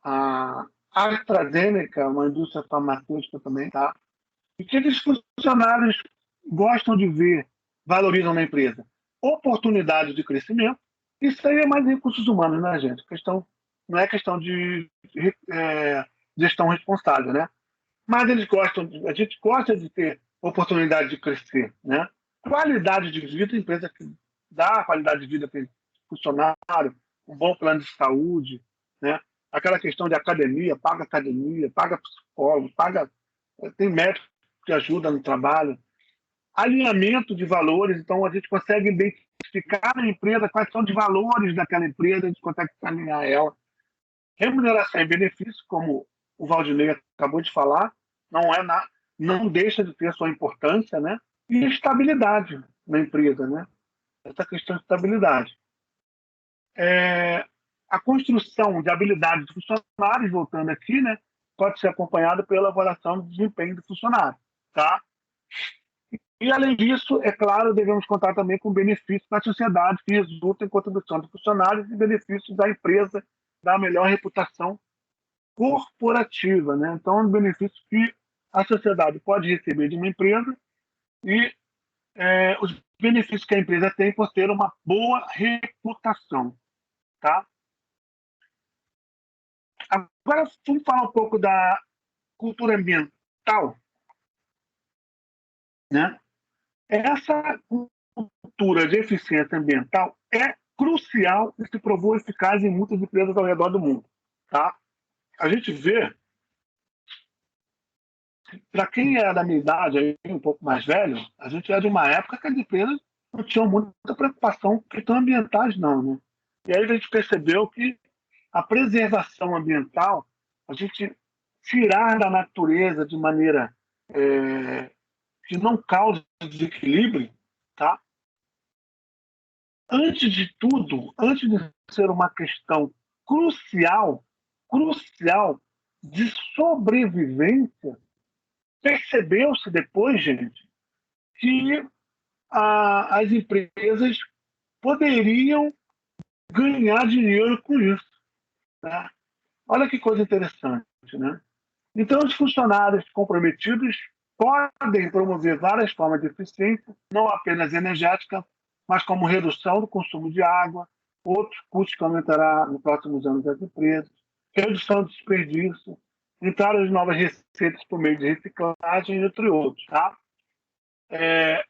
a AstraZeneca, uma indústria farmacêutica também, tá? E que aqueles funcionários gostam de ver, valorizam na empresa oportunidades de crescimento. Isso aí é mais recursos humanos, né, gente? Não é questão de gestão responsável, né? Mas a gente gosta de ter oportunidade de crescer, né? Qualidade de vida, empresa que dá qualidade de vida para o funcionário, um bom plano de saúde, né? Aquela questão de academia, paga psicólogo, tem médico que ajuda no trabalho. Alinhamento de valores, então a gente consegue identificar na empresa quais são os valores daquela empresa, a gente consegue alinhar ela. Remuneração e benefício, como o Valdinei acabou de falar, não deixa de ter sua importância, né? E estabilidade na empresa, né? Essa questão de estabilidade. A construção de habilidades de funcionários, voltando aqui, né? Pode ser acompanhada pela avaliação do desempenho do funcionário, tá? E, além disso, é claro, devemos contar também com benefícios para a sociedade que resultam em contribuição dos funcionários e benefícios da empresa, da melhor reputação corporativa, né? Então, os benefícios que a sociedade pode receber de uma empresa e os benefícios que a empresa tem por ter uma boa reputação, tá? Agora, vamos falar um pouco da cultura ambiental, né? Essa cultura de eficiência ambiental é crucial e se provou eficaz em muitas empresas ao redor do mundo, tá? A gente vê, para quem é da minha idade, aí, um pouco mais velho, a gente é de uma época que as empresas não tinham muita preocupação com questões ambientais, não, né? E aí a gente percebeu que a preservação ambiental, a gente tirar da natureza de maneira que não cause desequilíbrio, tá? Antes de tudo, antes de ser uma questão crucial de sobrevivência, percebeu-se depois, gente, que as empresas poderiam ganhar dinheiro com isso. Tá? Olha que coisa interessante, né? Então, os funcionários comprometidos podem promover várias formas de eficiência, não apenas energética, mas como redução do consumo de água, outros custos que aumentará nos próximos anos das empresas, redução do desperdício, entrada de novas receitas por meio de reciclagem, entre outros. Tá?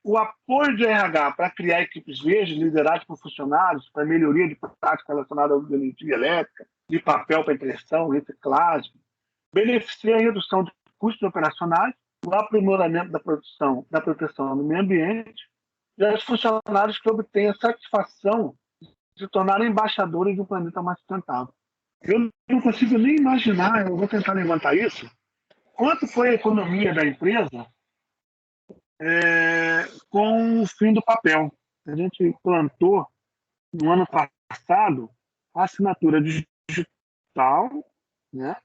O apoio de RH para criar equipes verdes lideradas por funcionários para melhoria de prática relacionada à energia elétrica, de papel para impressão, reciclagem, beneficia a redução de custos operacionais, o aprimoramento da proteção do meio ambiente e aos funcionários que obtêm a satisfação de se tornarem embaixadores de um planeta mais sustentável. Eu não consigo nem imaginar, eu vou tentar levantar isso, quanto foi a economia da empresa com o fim do papel. A gente plantou, no ano passado, a assinatura digital, né?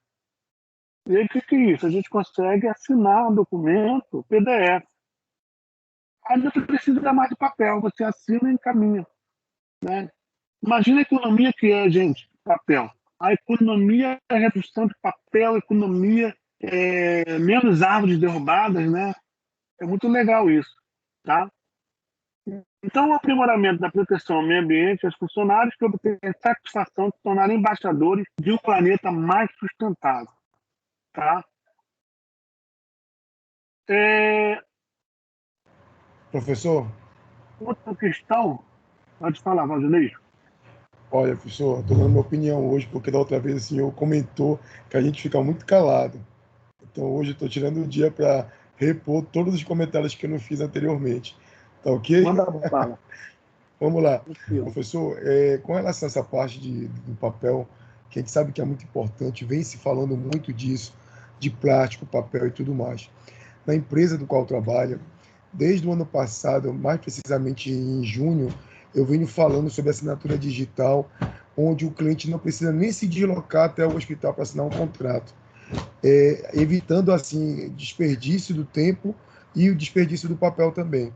E aí, o que é isso? A gente consegue assinar um documento PDF. Aí não precisa dar mais de papel, você assina e encaminha. Né? Imagina a economia que é, gente, papel. A economia é a redução de papel, economia menos árvores derrubadas, né? É muito legal isso, tá? Então, o aprimoramento da proteção ao meio ambiente aos funcionários que obtêm satisfação de se tornarem embaixadores de um planeta mais sustentável, tá? Professor? Outra questão, pode falar, Valdinei. Olha, professor, estou dando minha opinião hoje, porque da outra vez o senhor comentou que a gente fica muito calado. Então, hoje estou tirando o dia para repor todos os comentários que eu não fiz anteriormente. Tá ok? Manda bala. Vamos lá. Professor, com relação a essa parte do papel, que a gente sabe que é muito importante, vem se falando muito disso, de plástico, papel e tudo mais. Na empresa do qual eu trabalho, desde o ano passado, mais precisamente em junho, eu venho falando sobre assinatura digital, onde o cliente não precisa nem se deslocar até o hospital para assinar um contrato, evitando, assim, desperdício do tempo e o desperdício do papel também.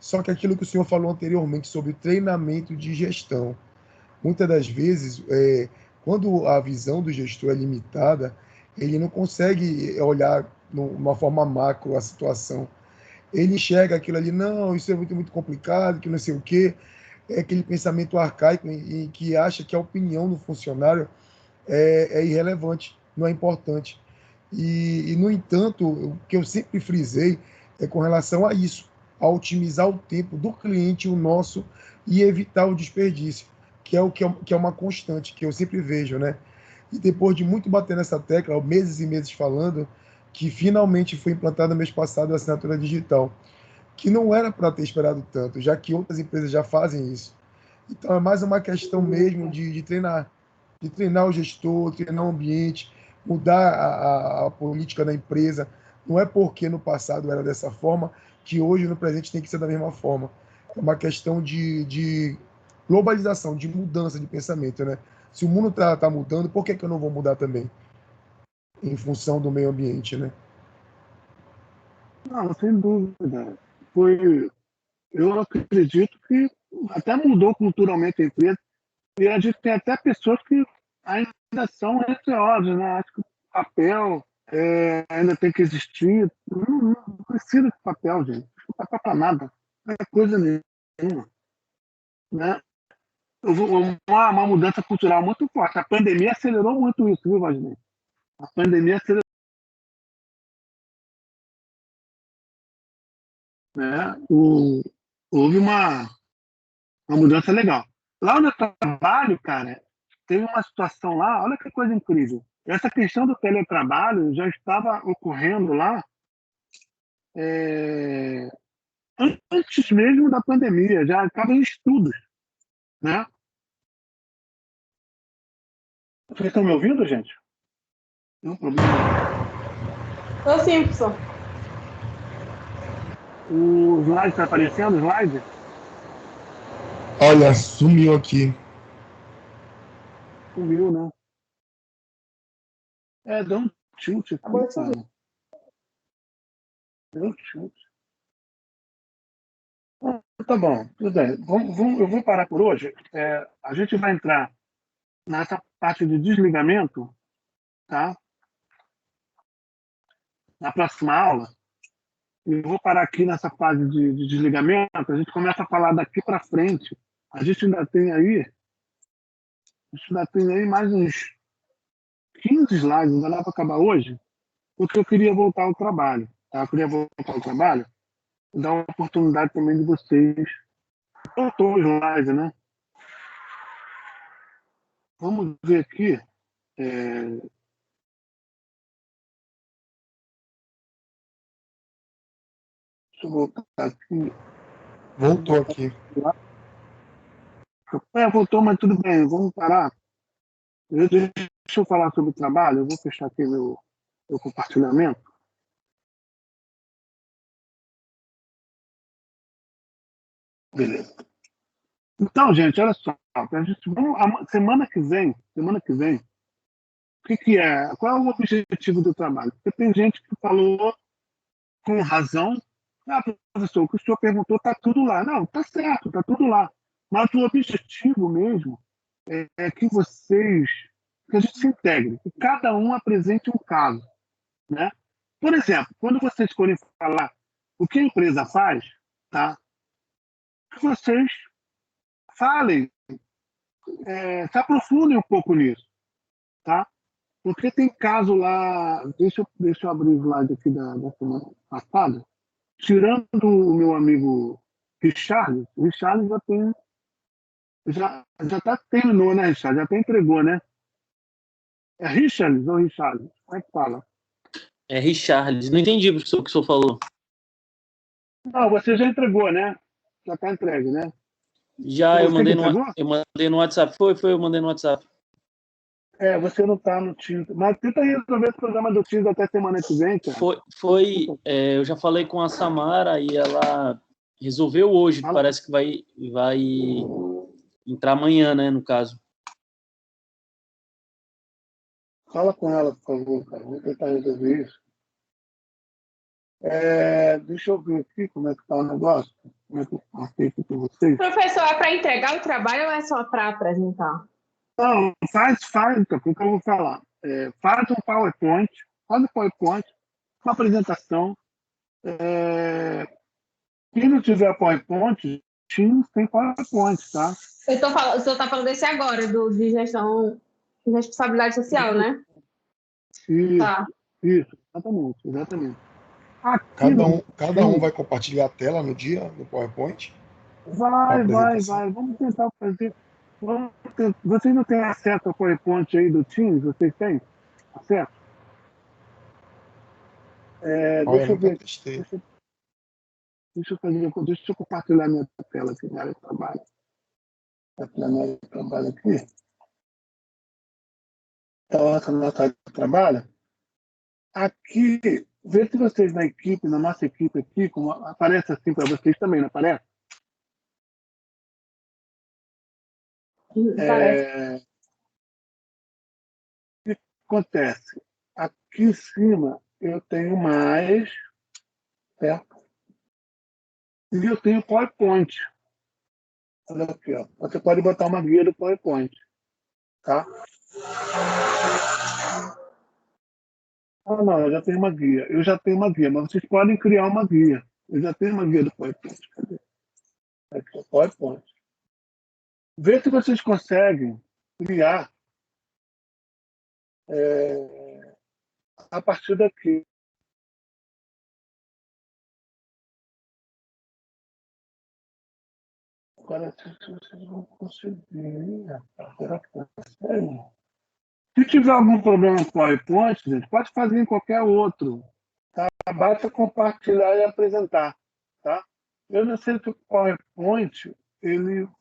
Só que aquilo que o senhor falou anteriormente sobre treinamento de gestão, muitas das vezes, Quando a visão do gestor é limitada, ele não consegue olhar de uma forma macro a situação. Ele enxerga aquilo ali, não, isso é muito, muito complicado, que não sei o quê. É aquele pensamento arcaico em que acha que a opinião do funcionário é irrelevante, não é importante. No entanto, o que eu sempre frisei é com relação a isso, a otimizar o tempo do cliente, o nosso, e evitar o desperdício, que é uma constante, que eu sempre vejo, né? E depois de muito bater nessa tecla, meses e meses falando, que finalmente foi implantada no mês passado a assinatura digital, que não era para ter esperado tanto, já que outras empresas já fazem isso. Então é mais uma questão mesmo de treinar o gestor, treinar o ambiente, mudar a política da empresa. Não é porque no passado era dessa forma que hoje no presente tem que ser da mesma forma. É uma questão de globalização, de mudança de pensamento, né? Se o mundo tá mudando, por que eu não vou mudar também? Em função do meio ambiente, né? Não, sem dúvida. Eu acredito que até mudou culturalmente a empresa. E a gente tem até pessoas que ainda são receosas, né? Acho que o papel ainda tem que existir. Não precisa de papel, gente. Não papel para nada. Não é coisa nenhuma. Né? Uma mudança cultural muito forte. A pandemia acelerou muito isso, viu, Wagner? A pandemia acelerou. Né? Houve uma mudança legal. Lá onde eu trabalho, cara, teve uma situação lá, olha que coisa incrível. Essa questão do teletrabalho já estava ocorrendo lá antes mesmo da pandemia, já estava em estudos, né? Vocês estão me ouvindo, gente? Não, problema. Tô sim, professor. O slide está aparecendo, o slide? Olha, sumiu aqui. Sumiu, né? Deu um tilt Acabou aqui, de subir. cara. Deu um tilt. Tá bom, tudo bem. Eu vou parar por hoje. A gente vai entrar nessa parte de desligamento, tá? Na próxima aula. Eu vou parar aqui nessa fase de desligamento. A gente começa a falar daqui para frente. A gente ainda tem aí mais uns 15 slides, ainda dá para acabar hoje, porque eu queria voltar ao trabalho. Tá? Eu queria voltar ao trabalho e dar uma oportunidade também de vocês. Voltou o slide, né? Vamos ver aqui. Deixa eu voltar aqui. Voltou aqui. Voltou, mas tudo bem, vamos parar. Deixa eu falar sobre o trabalho, eu vou fechar aqui meu compartilhamento. Beleza. Então, gente, olha só. Semana que vem, qual é o objetivo do trabalho? Porque tem gente que falou com razão, professor, o que o senhor perguntou está tudo lá. Não, está certo, está tudo lá. Mas o objetivo mesmo é que que a gente se integre, que cada um apresente um caso, né? Por exemplo, quando vocês forem falar o que a empresa faz, tá? Que vocês falem, se aprofundem um pouco nisso, tá? Porque tem caso lá, deixa eu abrir o slide aqui da semana passada, tirando o meu amigo Richard, o Richard já tá, terminou, né, Richard? Já até entregou, né? É Richard ou Richard? Como é que fala? É Richarles. Não entendi, professor, o que o senhor falou. Não, você já entregou, né? Já está entregue, né? Já, Você eu mandei no WhatsApp. Eu mandei no WhatsApp. Você não está no Teams. Mas tenta resolver esse programa do Teams até semana que vem, cara. Eu já falei com a Samara e ela resolveu hoje. Parece que vai entrar amanhã, né, no caso. Fala com ela, por favor, cara. Vou tentar resolver isso. Deixa eu ver aqui como é que está o negócio. Como é que eu passei aqui para vocês. Professor, é para entregar o trabalho ou é só para apresentar? Não, faz, então, o que eu vou falar. Faz um PowerPoint, uma apresentação. Se não tiver PowerPoint, Teams tem PowerPoint, tá? O senhor está falando desse agora, de gestão de responsabilidade social, né? Isso, Tá. isso, exatamente. Aqui Cada um vai compartilhar a tela no dia, no PowerPoint? vai. Vamos tentar fazer. Vocês não têm acesso ao PowerPoint aí do Teams? Vocês têm acesso? Olha, Deixa eu nunca ver. testei. Deixa eu compartilhar minha tela aqui na área de trabalho. Compartilhar minha área de trabalho aqui. Então, essa nossa área de trabalho. Aqui, vê se vocês na equipe, na nossa equipe aqui, como aparece assim para vocês também, não aparece? Parece. O que acontece? Aqui em cima eu tenho mais, certo? E eu tenho PowerPoint. Olha aqui, ó. Você pode botar uma guia do PowerPoint, tá? Ah, não, eu já tenho uma guia. Mas vocês podem criar uma guia. Eu já tenho uma guia do PowerPoint. Cadê? Aqui, ó, PowerPoint. Vê se vocês conseguem criar a partir daqui. Agora, se vocês vão conseguir, rapaz, será que consegue? Se tiver algum problema no PowerPoint, gente, pode fazer em qualquer outro. Tá? Basta compartilhar e apresentar. Tá? Eu não sei se o PowerPoint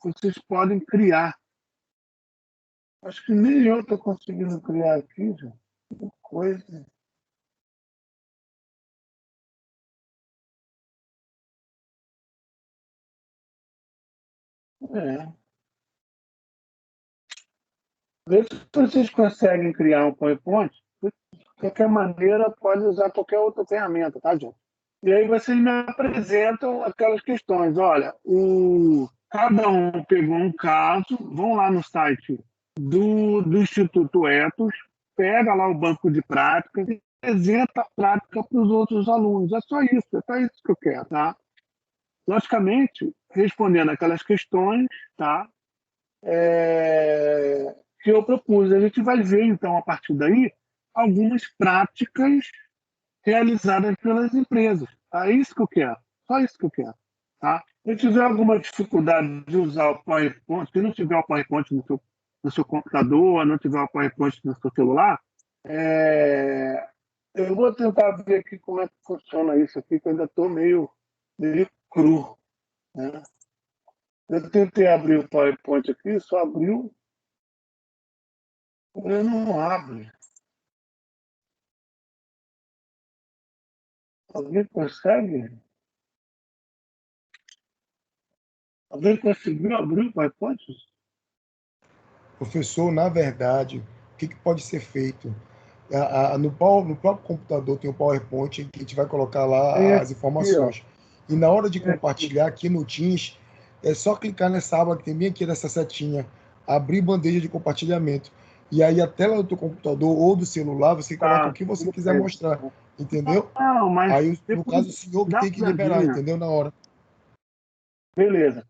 vocês podem criar. Acho que nem eu estou conseguindo criar aqui, gente. Que coisa. É. Vê se vocês conseguem criar um PowerPoint. De qualquer maneira, pode usar qualquer outra ferramenta, tá, gente? E aí vocês me apresentam aquelas questões. Olha, cada um pegou um caso, vão lá no site do Instituto Etos, pega lá o banco de práticas e apresenta a prática para os outros alunos. É só isso que eu quero, tá? Logicamente, respondendo aquelas questões, tá? Que eu propus. A gente vai ver, então, a partir daí, algumas práticas realizadas pelas empresas. É isso que eu quero. Só isso que eu quero. Tá? Se tiver alguma dificuldade de usar o PowerPoint, se não tiver o PowerPoint no seu computador, não tiver o PowerPoint no seu celular, eu vou tentar ver aqui como é que funciona isso aqui, que eu ainda estou meio cru. Né? Eu tentei abrir o PowerPoint aqui, só abriu, ele não abre. Alguém consegue? Alguém conseguiu abrir o PowerPoint? Professor, na verdade, o que pode ser feito? No próprio computador tem o PowerPoint que a gente vai colocar Tem lá as aqui, ó. informações. E na hora de Tem aqui. compartilhar aqui no Teams, é só clicar nessa aba que tem bem aqui nessa setinha, abrir bandeja de compartilhamento. E aí a tela do teu computador ou do celular, você coloca o Tá, que você tudo quiser bem. mostrar, entendeu? Não, mas Aí, no depois caso, o senhor que dá tem que uma liberar, olhadinha. entendeu? Na hora. Beleza.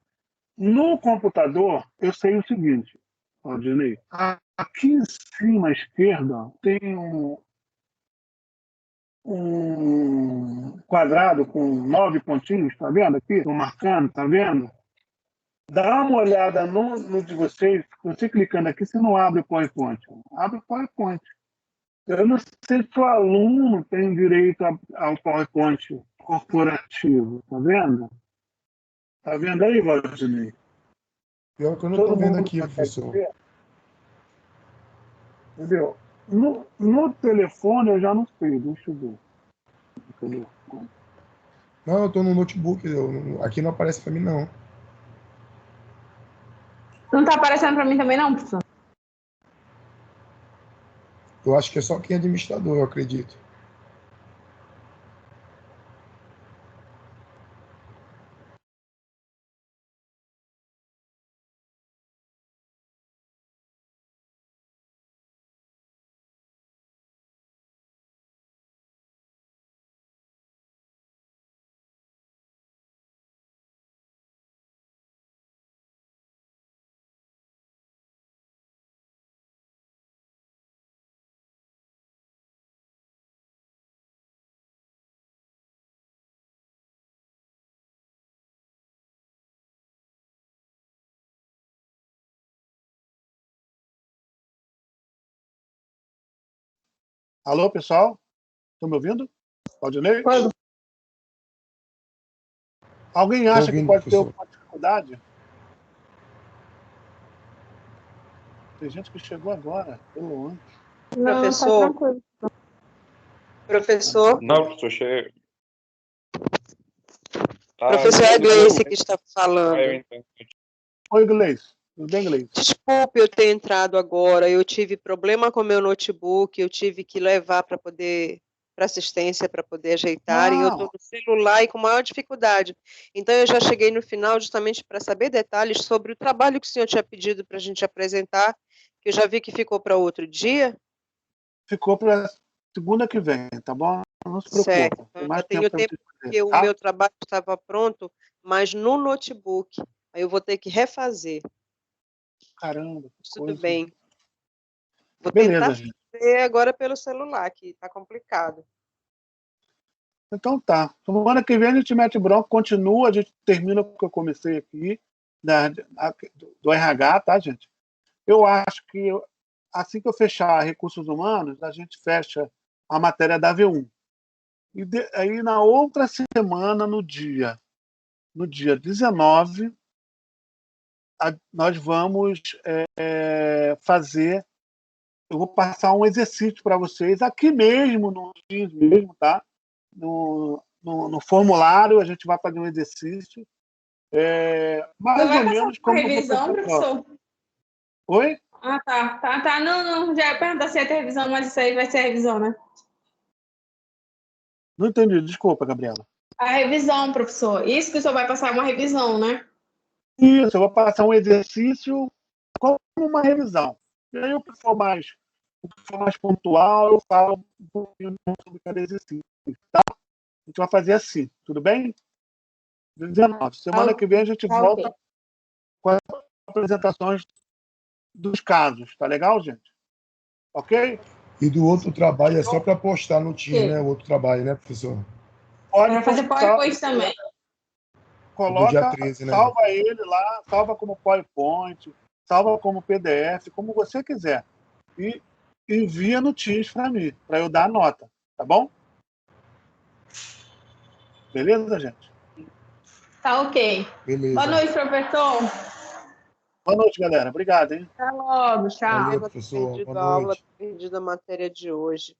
No computador, eu sei o seguinte, Aldinei. Aqui em cima à esquerda tem um quadrado com 9 pontinhos, tá vendo aqui? Estou marcando, tá vendo? Dá uma olhada no de vocês. Você clicando aqui, você não abre o PowerPoint. Abre o PowerPoint. Eu não sei se o aluno tem direito ao PowerPoint corporativo, tá vendo? Tá vendo aí, Valdinei? Pior que eu não Todo estou vendo mundo aqui, consegue professor. ver? Entendeu? No telefone eu já não sei, deixa eu ver. No telefone. Não, eu estou no notebook, aqui não aparece para mim, não. Não tá aparecendo para mim também, não, professor? Eu acho que é só quem é administrador, eu acredito. Alô, pessoal? Estão me ouvindo? Claudinei? Alguém acha ouvindo, que pode ter professor. alguma dificuldade? Tem gente que chegou agora, pelo ano. Não, Professor? tá tranquilo. Professor? Não, professor, chega. Tá, Professor, é a Gleice que está falando. eu entendo. Oi, Gleice. Tudo bem, Gleice? Desculpe eu ter entrado agora. Eu tive problema com meu notebook, eu tive que levar para assistência para poder ajeitar, e eu estou no celular e com maior dificuldade. Então, eu já cheguei no final justamente para saber detalhes sobre o trabalho que o senhor tinha pedido para a gente apresentar, que eu já vi que ficou para outro dia. Ficou para segunda que vem, tá bom? Não se preocupe. Certo. Tem Eu mais ainda tenho pra tempo vocês fazerem, porque o tá? meu trabalho estava pronto, mas no notebook. Aí eu vou ter que refazer. Caramba, que Tudo coisa. bem. Vou Beleza, tentar gente. fazer agora pelo celular, que está complicado. Então tá. Semana que vem a gente mete bronca, continua, a gente termina o que eu comecei aqui, do RH, tá, gente? Eu acho que assim que eu fechar recursos humanos, a gente fecha a matéria da V1. E aí na outra semana, no dia 19, nós vamos fazer. Eu vou passar um exercício para vocês aqui mesmo, no Teams mesmo, tá? No formulário, a gente vai fazer um exercício. Mais Vai ou passar menos uma como eu vou revisão, fazer a prova. professor? Oi? Ah, tá. Não, já ia perguntar se ia ter revisão, mas isso aí vai ser a revisão, né? Não entendi, desculpa, Gabriela. A revisão, professor. Isso que o senhor vai passar uma revisão, né? Isso, eu vou passar um exercício como uma revisão. E aí, o que for mais pontual, eu falo um pouquinho sobre cada exercício, tá? A gente vai fazer assim, tudo bem? 19. Semana que vem a gente volta ok. com as apresentações dos casos, tá legal, gente? Ok? E do outro trabalho é só para postar no Teams, né? O outro trabalho, né, professor? Pode Vai fazer PowerPoint também. Do dia coloca, 13, né? salva ele lá, salva como PowerPoint, salva como PDF, como você quiser. E envia no Teams para mim, para eu dar a nota, tá bom? Beleza, gente? Tá ok. Beleza. Boa noite, professor. Boa noite, galera. Obrigado, hein? Até logo. Tchau. Valeu, Eu vou ter professor. perdido Boa a aula, noite. perdido a matéria de hoje.